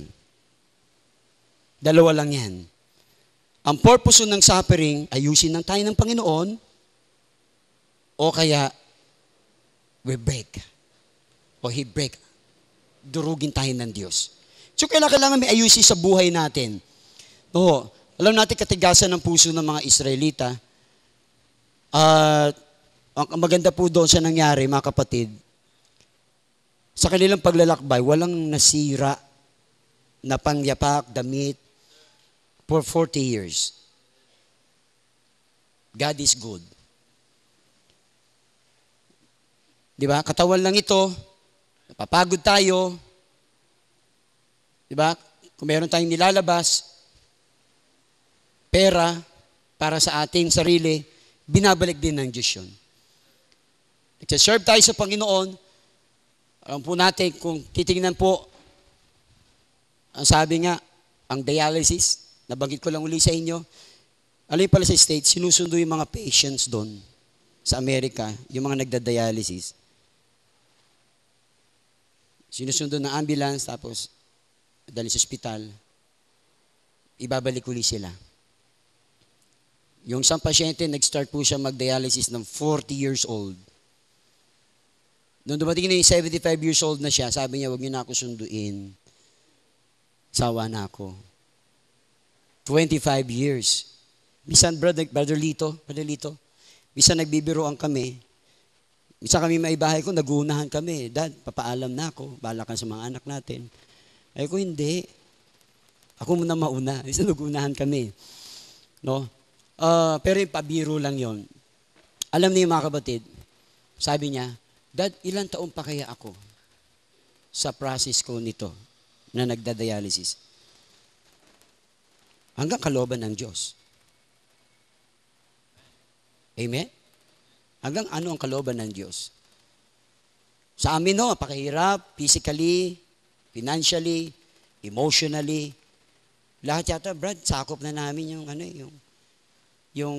Dalawa lang yan. Ang purpose ng suffering, ayusin ng tayo ng Panginoon, o kaya, we break. O He break. Durugin tayo ng Diyos. So, kailangan may ayusin sa buhay natin. Oo. Alam natin katigasan ng puso ng mga Israelita. Ang maganda po doon sa nangyari, mga kapatid, sa kanilang paglalakbay, walang nasira na pangyapak, damit, for 40 years. God is good. Di ba? Katawan lang ito, napapagod tayo. Di ba? Kung meron tayong nilalabas, pera para sa ating sarili, binabalik din ng Diyos yun. Nagsaserve tayo sa Panginoon. Alam po natin, kung titingnan po, ang sabi nga, ang dialysis, nabanggit ko lang uli sa inyo, alam pala sa States, sinusundo yung mga patients doon sa Amerika, yung mga nagda-dialysis. Sinusundo ng ambulance, tapos dali sa ospital, ibabalik uli sila. Yung isang pasyente, nag-start po siya mag-dialysis ng 40 years old. Nung dumating na yung 75 years old na siya, sabi niya, huwag niyo na ako sunduin. Sawa na ako. 25 years. Minsan, Brother Lito, minsan nagbibiroan kami. Minsan kami maibahay ko, nagunahan kami. Dad, papaalam na ako, bahala ka sa mga anak natin. Ay ko, hindi. Ako muna mauna. Minsan nagunahan kami. No? Pero yung pabiro lang yon. Alam niyo mga kapatid, sabi niya, Dad, ilang taon pa kaya ako sa process ko nito na nagda-dialysis? Hanggang kalooban ng Diyos. Amen? Hanggang ano ang kalooban ng Diyos? Sa amin, no, pakahirap, physically, financially, emotionally. Lahat yata, Brad, sakop na namin yung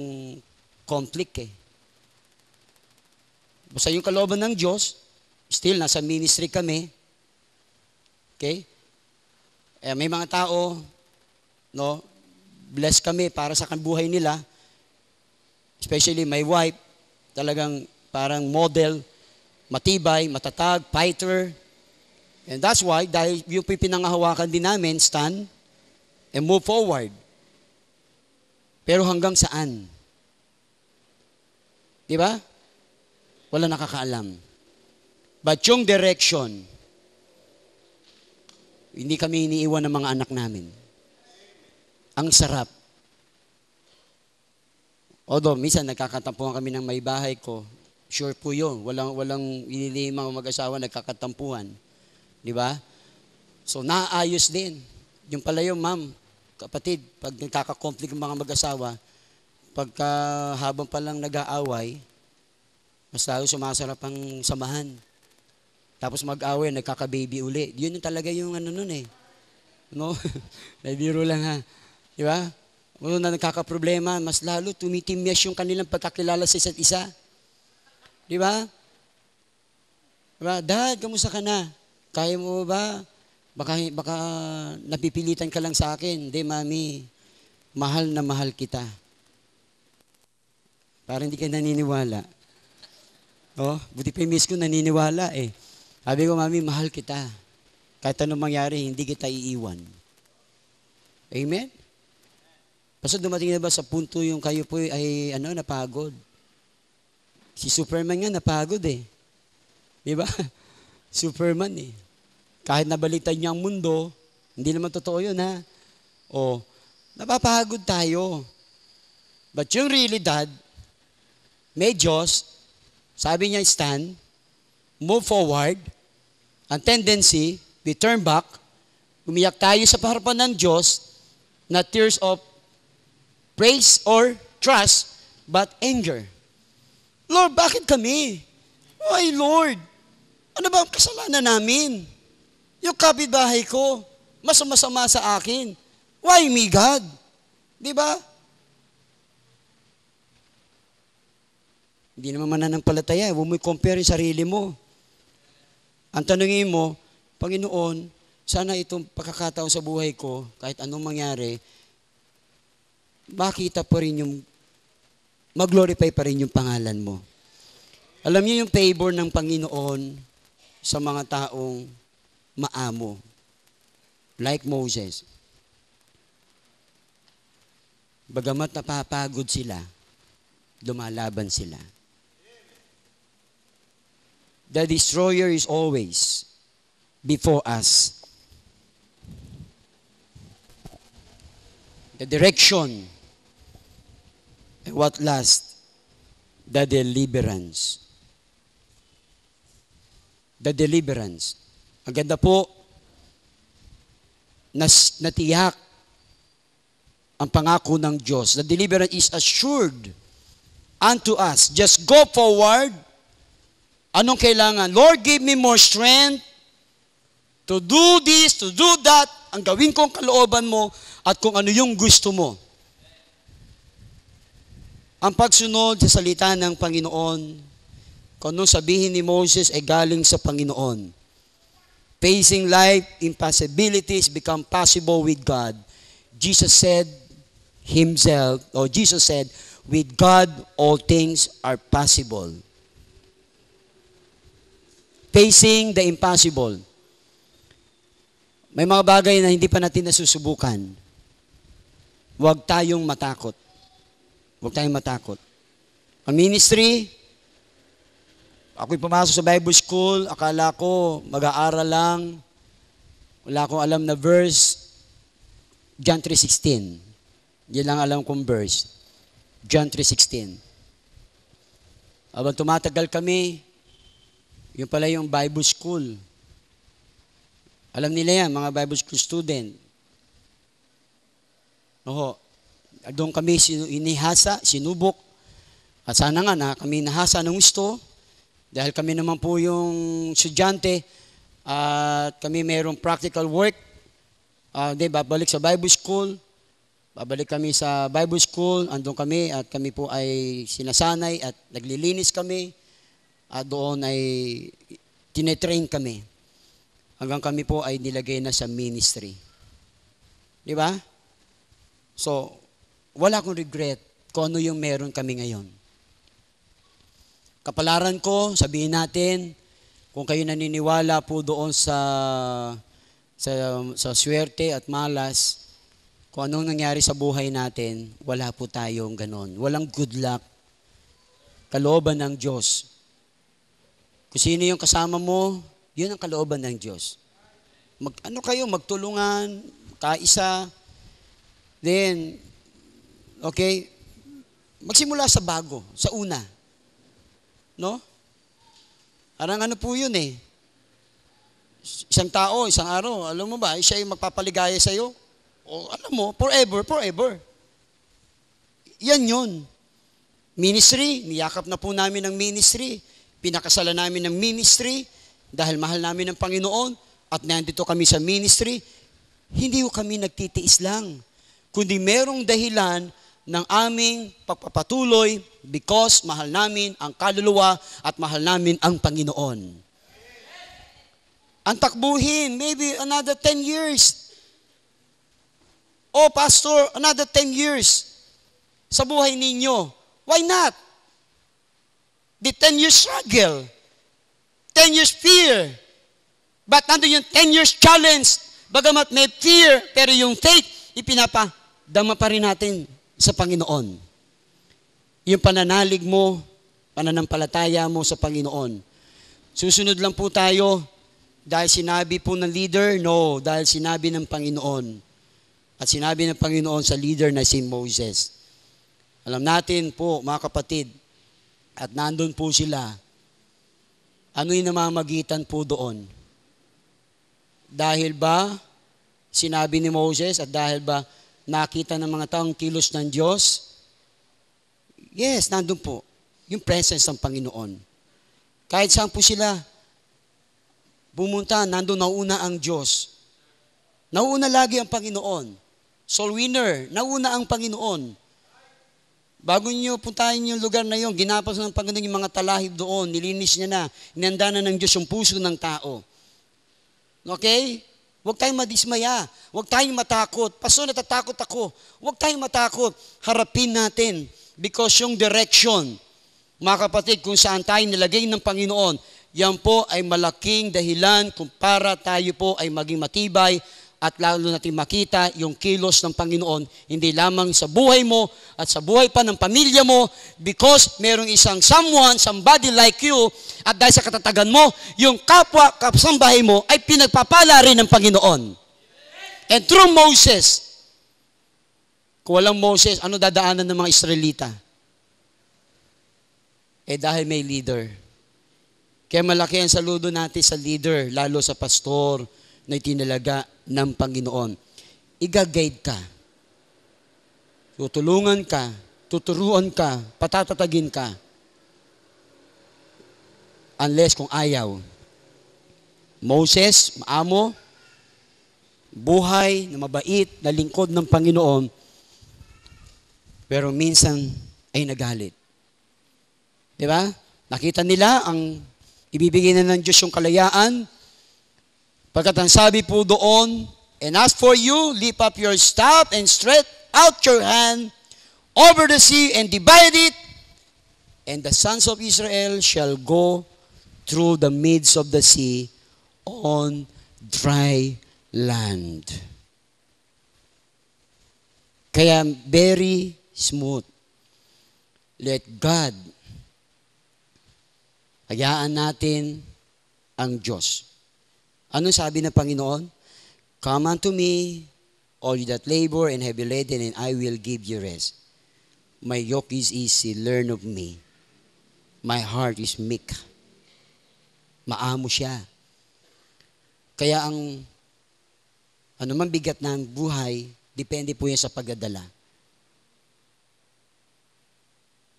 conflict eh. Basta yung kalooban ng Diyos, still nasa ministry kami. Okay? May mga tao, no, blessed kami para sa buhay nila. Especially my wife, talagang parang model, matibay, matatag, fighter. And that's why, dahil yung pinangahawakan din namin, stand and move forward. Pero hanggang saan? Di ba? Wala nakakaalam. But yung direction, hindi kami iniiwan ng mga anak namin. Ang sarap. Although, minsan nagkakatampuhan kami ng may bahay ko. Sure po yun. Walang inilimang mag-asawa nagkakatampuhan. Di ba? So, naayos din. Yung pala yung ma'am, kapatid, pag nagkaka-conflict ng mga mag-asawa, pagka habang palang nag-aaway, mas lalo sumasarap ang samahan. Tapos mag-away, nagkaka-baby uli. Yun yung talaga yung ano nun eh. No? Naibiro lang ha. Di ba? Kung na nagkakaproblema, mas lalo tumitimyas yung kanilang pagkakilala sa isa't isa. Di ba? Diba? Dad, kamusta ka na? Kaya mo ba? Baka napipilitan ka lang sa akin. Hindi, mami. Mahal na mahal kita. Parang hindi ka naniniwala. Oh, buti pa yung miss ko naniniwala eh. Sabi ko, mami, mahal kita. Kahit anong mangyari, hindi kita iiwan. Amen? Basta dumating na ba sa punto yung kayo po ay napagod? Si Superman nga napagod eh. Di ba? Superman eh. Kahit nabaliktad niya ang mundo, hindi naman totoo yun ha. O, napapagod tayo. But yung really dad, may Diyos, sabi niya stand, move forward, ang tendency, we turn back, umiyak tayo sa harapan ng Diyos, not tears of praise or trust, but anger. Lord, bakit kami? Why, Lord? Ano ba ang kasalanan namin? Yung kapitbahay ko, masama sa akin. Why me, God? Di ba? Hindi naman mananampalataya. Huwag mo i-compare yung sarili mo. Ang tanongin mo, Panginoon, sana itong pagkakataon sa buhay ko, kahit anong mangyari, makita pa rin yung, mag-glorify pa rin yung pangalan mo. Alam niyo yung favor ng Panginoon sa mga taong maamo. Like Moses. Bagamat napapagod sila, lumalaban sila. The destroyer is always before us. The direction, and what last? The deliverance. The deliverance. Ang ganda po, natiyak ang pangako ng Diyos. The deliverance is assured unto us. Just go forward. Anong kailangan? Lord, give me more strength to do this, to do that. Ang gawin kong kalooban mo at kung ano yung gusto mo. Ang pagsunod sa salita ng Panginoon, kung anong sabihin ni Moses ay galing sa Panginoon. Facing life, impossibilities become possible with God. Jesus said himself, or Jesus said, with God, all things are possible. Facing the impossible. May mga bagay na hindi pa natin nasusubukan. Huwag tayong matakot. Huwag tayong matakot. Ang ministry, ako'y pumasok sa Bible school, akala ko mag-aaral lang. Wala akong alam na verse. John 3:16. Yan lang alam kong verse. John 3:16. Habang tumatagal kami, yun pala yung Bible school. Alam nila yan, mga Bible school student. Oho, doon kami inihasa, sinubok. At sana nga na kami nahasa ng gusto. Dahil kami naman po yung estudyante at kami mayroong practical work. Babalik sa Bible school. Babalik kami sa Bible school. Andun kami at kami po ay sinasanay at naglilinis kami. At doon ay tinetrain kami. Hanggang kami po ay nilagay na sa ministry. Di ba? So, wala akong regret kung ano yung meron kami ngayon. Kapalaran ko, sabihin natin, kung kayo naniniwala po doon sa swerte at malas, kung anong nangyari sa buhay natin, wala po tayong ganon. Walang good luck. Kalooban ng Diyos. Kung sino yung kasama mo, yun ang kalooban ng Diyos. Magtulungan, kaisa, then, okay, magsimula sa bago, sa una. No? Parang ano po yun eh. Isang tao, isang araw, alam mo ba, siya yung magpapaligaya sa'yo. O alam mo, forever, forever. Yan yun. Ministry, niyakap na po namin ng ministry. Pinakasalan namin ng ministry dahil mahal namin ng Panginoon at nandito kami sa ministry. Hindi ko kami nagtitiis lang, kundi merong dahilan ng aming pagpapatuloy because mahal namin ang kaluluwa at mahal namin ang Panginoon. Ang takbuhin, maybe another 10 years. Oh, Pastor, another 10 years sa buhay ninyo. Why not? The 10 years struggle, 10 years fear, but nandun yung 10 years challenge. Bagamat may fear, pero yung faith, ipinapadama pa rin natin sa Panginoon. Yung pananalig mo, pananampalataya mo sa Panginoon. Susunod lang po tayo dahil sinabi po ng leader? No, dahil sinabi ng Panginoon. At sinabi ng Panginoon sa leader na si Moses. Alam natin po, mga kapatid, at nandun po sila, ano yung namamagitan po doon? Dahil ba sinabi ni Moses at dahil ba nakita ng mga taong kilos ng Diyos? Yes, nandun po. Yung presence ng Panginoon. Kahit saan po sila pumunta, nandun nauna ang Diyos. Nauna lagi ang Panginoon. Soul winner, nauna ang Panginoon. Bago nyo puntahin yung lugar na yon, ginapas ng Panginoon yung mga talahib doon, nilinis niya na, inanda na ng Diyos yung puso ng tao. Okay? Huwag tayong madismaya. Huwag tayong matakot. Pastor, natatakot ako. Huwag tayong matakot. Harapin natin. Because yung direction, mga kapatid, kung saan tayo nilagay ng Panginoon, yan po ay malaking dahilan kung para tayo po ay maging matibay at lalo natin makita yung kilos ng Panginoon, hindi lamang sa buhay mo at sa buhay pa ng pamilya mo because merong isang somebody like you at dahil sa katatagan mo, yung kapwa kasambahay mo ay pinagpapala rin ng Panginoon. And through Moses, kung walang Moses, ano dadaanan ng mga Israelita? Dahil may leader. Kaya malaki ang saludo natin sa leader, lalo sa pastor na itinalaga ng Panginoon. Iga-guide ka. Tutulungan ka, tuturuan ka, patatatagin ka. Unless kung ayaw. Moses, maamo, buhay na mabait, na lingkod ng Panginoon, pero minsan ay nagalit. Di ba? Nakita nila ang ibibigay na ng Diyos yung kalayaan. Pagkat ang sabi po doon, and as for you, lift up your staff and stretch out your hand over the sea and divide it, and the sons of Israel shall go through the midst of the sea on dry land. Kaya very smooth. Let God, hayaan natin ang Diyos. Ano sabi ng Panginoon? Come unto me, all you that labor and heavy laden, and I will give you rest. My yoke is easy, learn of me. My heart is meek. Maamo siya. Kaya ang anumang bigat ng buhay, depende po yan sa pagdadala.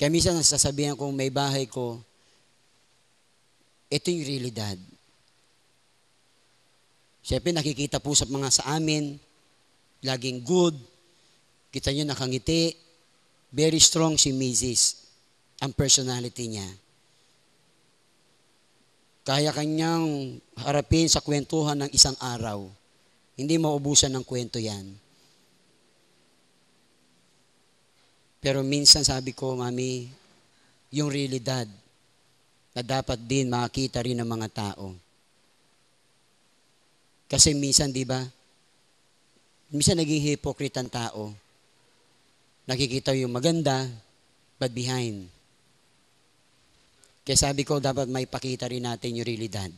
Kaya minsan nasasabihan ko, may bahay ko, ito yung realidad. Siyempre nakikita po sa mga sa amin, laging good, kita nyo nakangiti, very strong si Mrs. Ang personality niya. Kaya kanyang harapin sa kwentuhan ng isang araw. Hindi maubusan ng kwento yan. Pero minsan sabi ko, Mami, yung realidad na dapat din makakita rin ng mga tao. Kasi minsan, di ba, minsan naging hypocrite ang tao. Nakikita yung maganda, but behind. Kaya sabi ko, dapat may pakita rin natin yung realidad.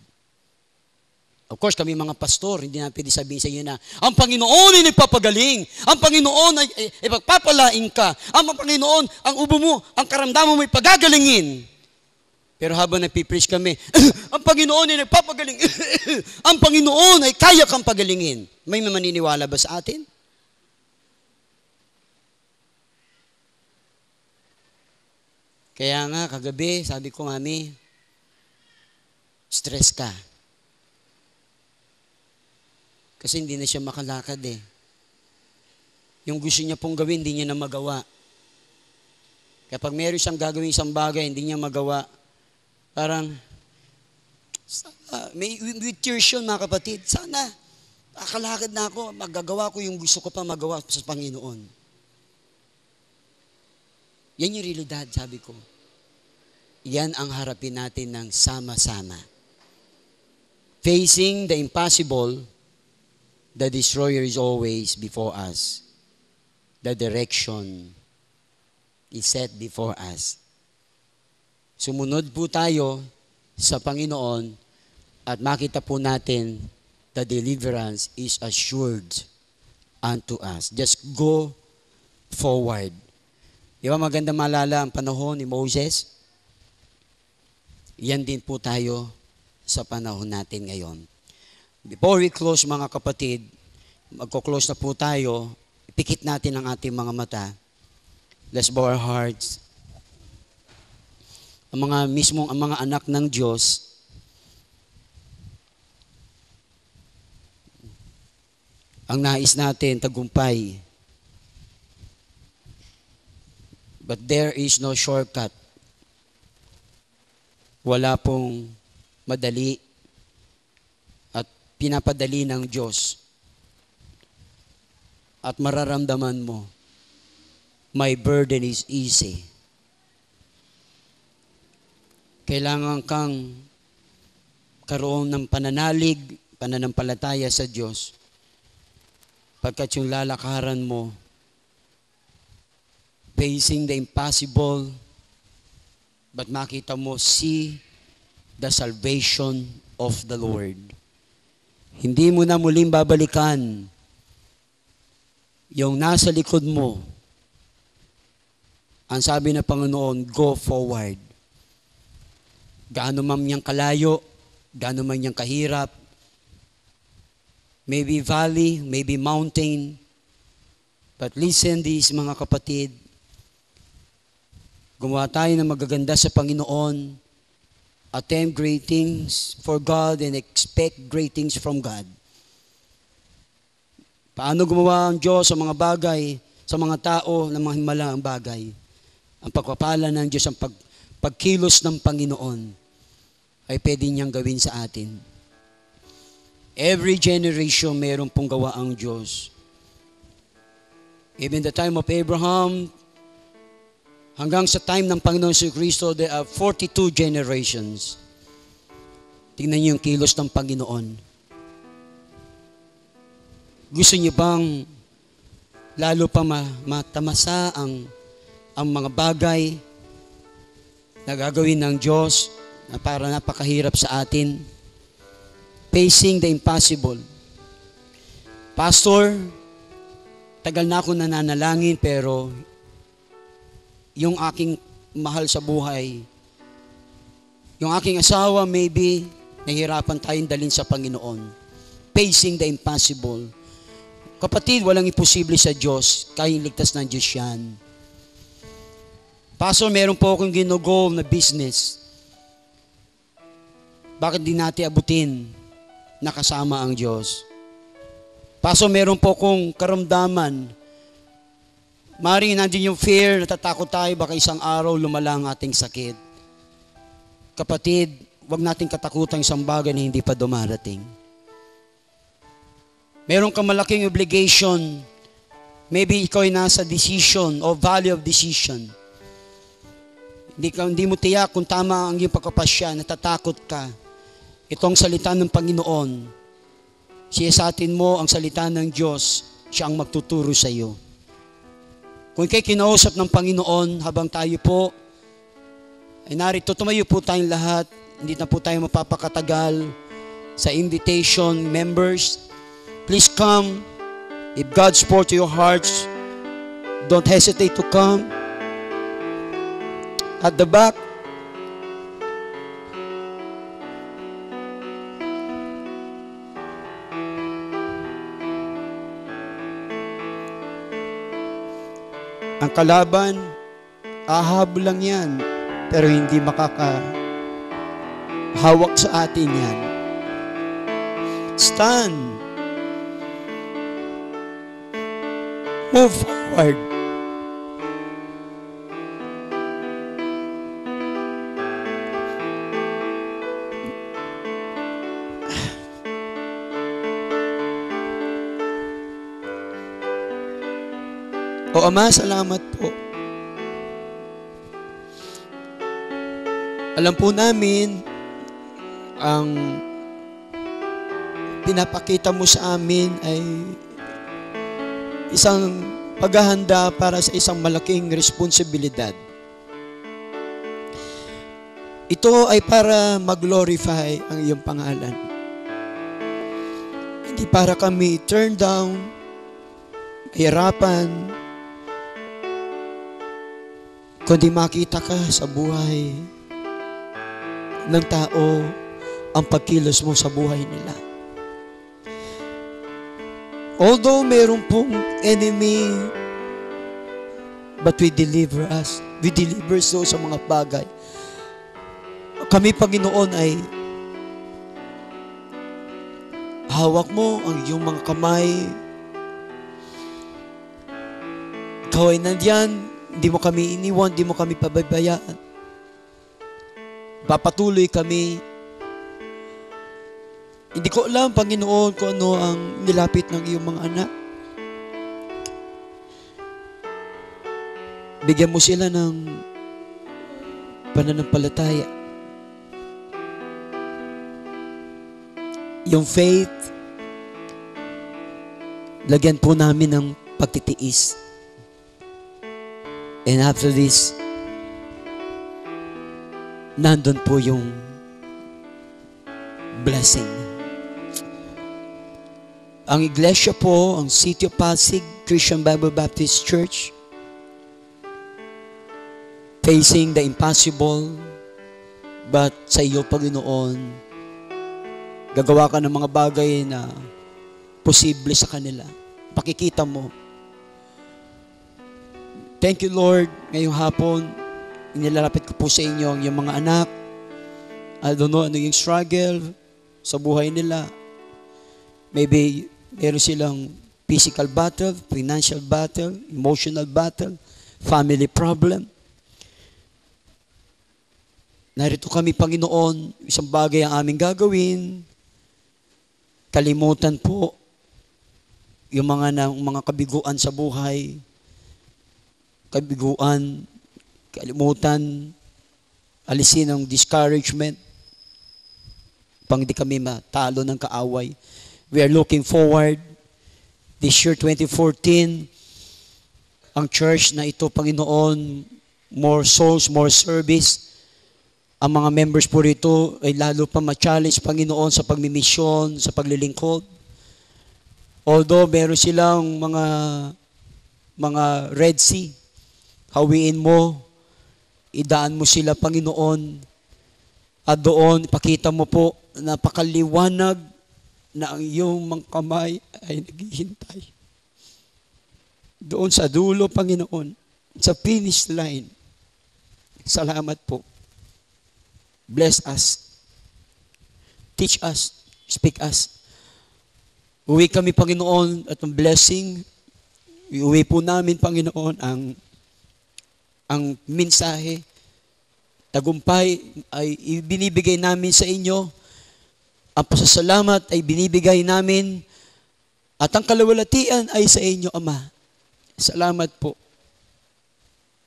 Of course, kami mga pastor, hindi na pwede sabihin sa inyo na, ang Panginoon ay nagpapagaling. Ang Panginoon ay ipagpapalain ka. Ang Panginoon, ang ubo mo, ang karamdaman mo ay pagagalingin. Pero habang nagpipreach kami, ang Panginoon ay nagpapagaling. Ang Panginoon ay kaya kang pagalingin. May maniniwala ba sa atin? Kaya nga, kagabi, sabi ko, Mami, stress ka. Kasi hindi na siya makalakad eh. Yung gusto niya pong gawin, hindi niya na magawa. Kapag meron siyang gagawin isang bagay, hindi niya magawa. Parang, with tears yun mga kapatid, sana, akalakad na ako, magagawa ko yung gusto ko pa magawa sa Panginoon. Yan yung realidad, sabi ko. Yan ang harapin natin ng sama-sama. Facing the impossible, the destroyer is always before us. The direction is set before us. Sumunod po tayo sa Panginoon at makita po natin the deliverance is assured unto us. Just go forward. Di ba maganda malala ang panahon ni Moses? Yan din po tayo sa panahon natin ngayon. Before we close mga kapatid, magko-close na po tayo, ipikit natin ang ating mga mata. Let's bow our hearts. Ang mga anak ng Diyos, ang nais natin tagumpay. But there is no shortcut. Wala pong madali at pinapadali ng Diyos. At mararamdaman mo, my burden is easy. Kailangan kang karoon ng pananalig, pananampalataya sa Diyos. Pagkat yung lalakaran mo, facing the impossible, but makita mo, see the salvation of the Lord. Hindi mo na muling babalikan yung nasa likod mo. Ang sabi ng Panginoon, go forward. Gaano man niyang kalayo, gaano man niyang kahirap, maybe valley, maybe mountain, but listen this mga kapatid, gumawa tayo ng magaganda sa Panginoon, attempt great things for God and expect great things from God. Paano gumawa ang Diyos sa mga bagay, sa mga tao na mga himalaang bagay? Ang pagpapala ng Diyos, ang pagkilos ng Panginoon ay pwede niyang gawin sa atin. Every generation mayroon pong gawa ang Diyos. Even the time of Abraham, hanggang sa time ng Panginoon si Kristo, there are 42 generations. Tingnan niyo yung kilos ng Panginoon. Gusto niyo bang lalo pa matamasa ang mga bagay na gagawin ng Diyos na para napakahirap sa atin? Facing the impossible. Pastor, tagal na ako nananalangin pero yung aking mahal sa buhay, yung aking asawa, maybe nahihirapan tayong dalhin sa Panginoon. Facing the impossible. Kapatid, walang imposible sa Diyos. Kaya ligtas ng Diyos yan. Pastor, meron po akong ginugol na business. Bakit di natin abutin na kasama ang Diyos? Pastor, meron po akong karamdaman. Maring nandiyan yung fear, natatakot tayo, baka isang araw lumala ang ating sakit. Kapatid, wag nating katakutan isang bagay na hindi pa dumarating. Meron kang malaking obligation Maybe ikaw ay nasa decision o valley of decision. Hindi mo tiyak kung tama ang iyong pagkapasya, natatakot ka. Itong salita ng Panginoon, siya sa atin mo ang salita ng Diyos, siya ang magtuturo sa iyo. Kung ikay kinausap ng Panginoon habang tayo po, ay narito, tumayo po tayong lahat. Hindi na po tayo mapapakatagal sa invitation. Members, please come. If God spoke to your hearts, don't hesitate to come. At the back, ang kalaban, ahabol lang yan, pero hindi makakahawak sa atin yan. Stand. Move forward. O Ama, salamat po. Alam po namin ang pinapakita mo sa amin ay isang paghahanda para sa isang malaking responsibilidad. Ito ay para mag-glorify ang iyong pangalan. Hindi para kami turn down, hirapan, kundi makita ka sa buhay ng tao ang pagkilos mo sa buhay nila. Although meron pong enemy, but we deliver us. We deliver so sa mga bagay. Kami, Panginoon, ay hawak mo ang iyong mga kamay. Ikaw ay nandyan, hindi mo kami iniwan, hindi mo kami pababayaan. Papatuloy kami. Hindi ko alam, Panginoon, kung ano ang nilapit ng iyong mga anak. Bigyan mo sila ng pananampalataya. Yung faith, lagyan po namin ng pagtitiis. And after this, nandun po yung blessing. Ang iglesia po, ang City of Pasig Christian Bible Baptist Church, facing the impossible, but sa iyo, Panginoon, gagawa ka ng mga bagay na posible sa kanila. Pakikita mo. Thank you, Lord. Ngayong hapon, inilalapit ko po sa inyo ang iyong mga anak. I don't know ano yung struggle sa buhay nila. Maybe meron silang physical battle, financial battle, emotional battle, family problem. Narito kami, Panginoon, isang bagay ang aming gagawin. Kalimutan po yung mga kabiguan sa buhay. Kabiguan, kalimutan, alisin ang discouragement. Pang di kami matalo ng kaaway. We are looking forward this year 2014, ang church na ito, Panginoon, more souls, more service. Ang mga members po rito ay lalo pa ma-challenge, Panginoon, sa pagmimisyon, sa paglilingkod. Although meron silang mga Red Sea, hawiin mo, idaan mo sila, Panginoon, at doon, ipakita mo po, napakaliwanag na ang iyong mga kamay ay naghihintay. Doon sa dulo, Panginoon, sa finish line. Salamat po. Bless us. Teach us. Speak us. Uwi kami, Panginoon, at ang blessing, iuwi po namin, Panginoon, ang mensahe, tagumpay ay ibinibigay namin sa inyo. Ang pasasalamat ay binibigay namin at ang kalawalatian ay sa inyo, Ama. Salamat po.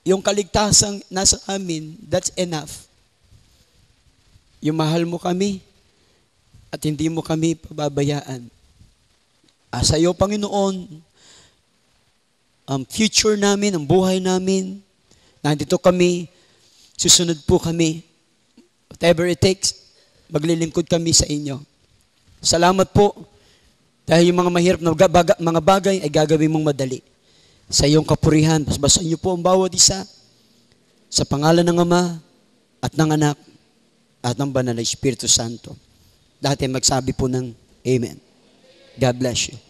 Yung kaligtasang nasa amin, that's enough. Yung mahal mo kami at hindi mo kami pababayaan. Sa iyo, Panginoon, ang future namin, ang buhay namin, nandito kami, susunod po kami. Whatever it takes, maglilingkod kami sa inyo. Salamat po dahil yung mga mahirap na mga bagay ay gagawin mong madali. Sa iyong kapurihan, basbasan niyo po ang bawat isa sa pangalan ng Ama at ng Anak at ng Banal na Espiritu Santo. Dati magsabi po ng Amen. God bless you.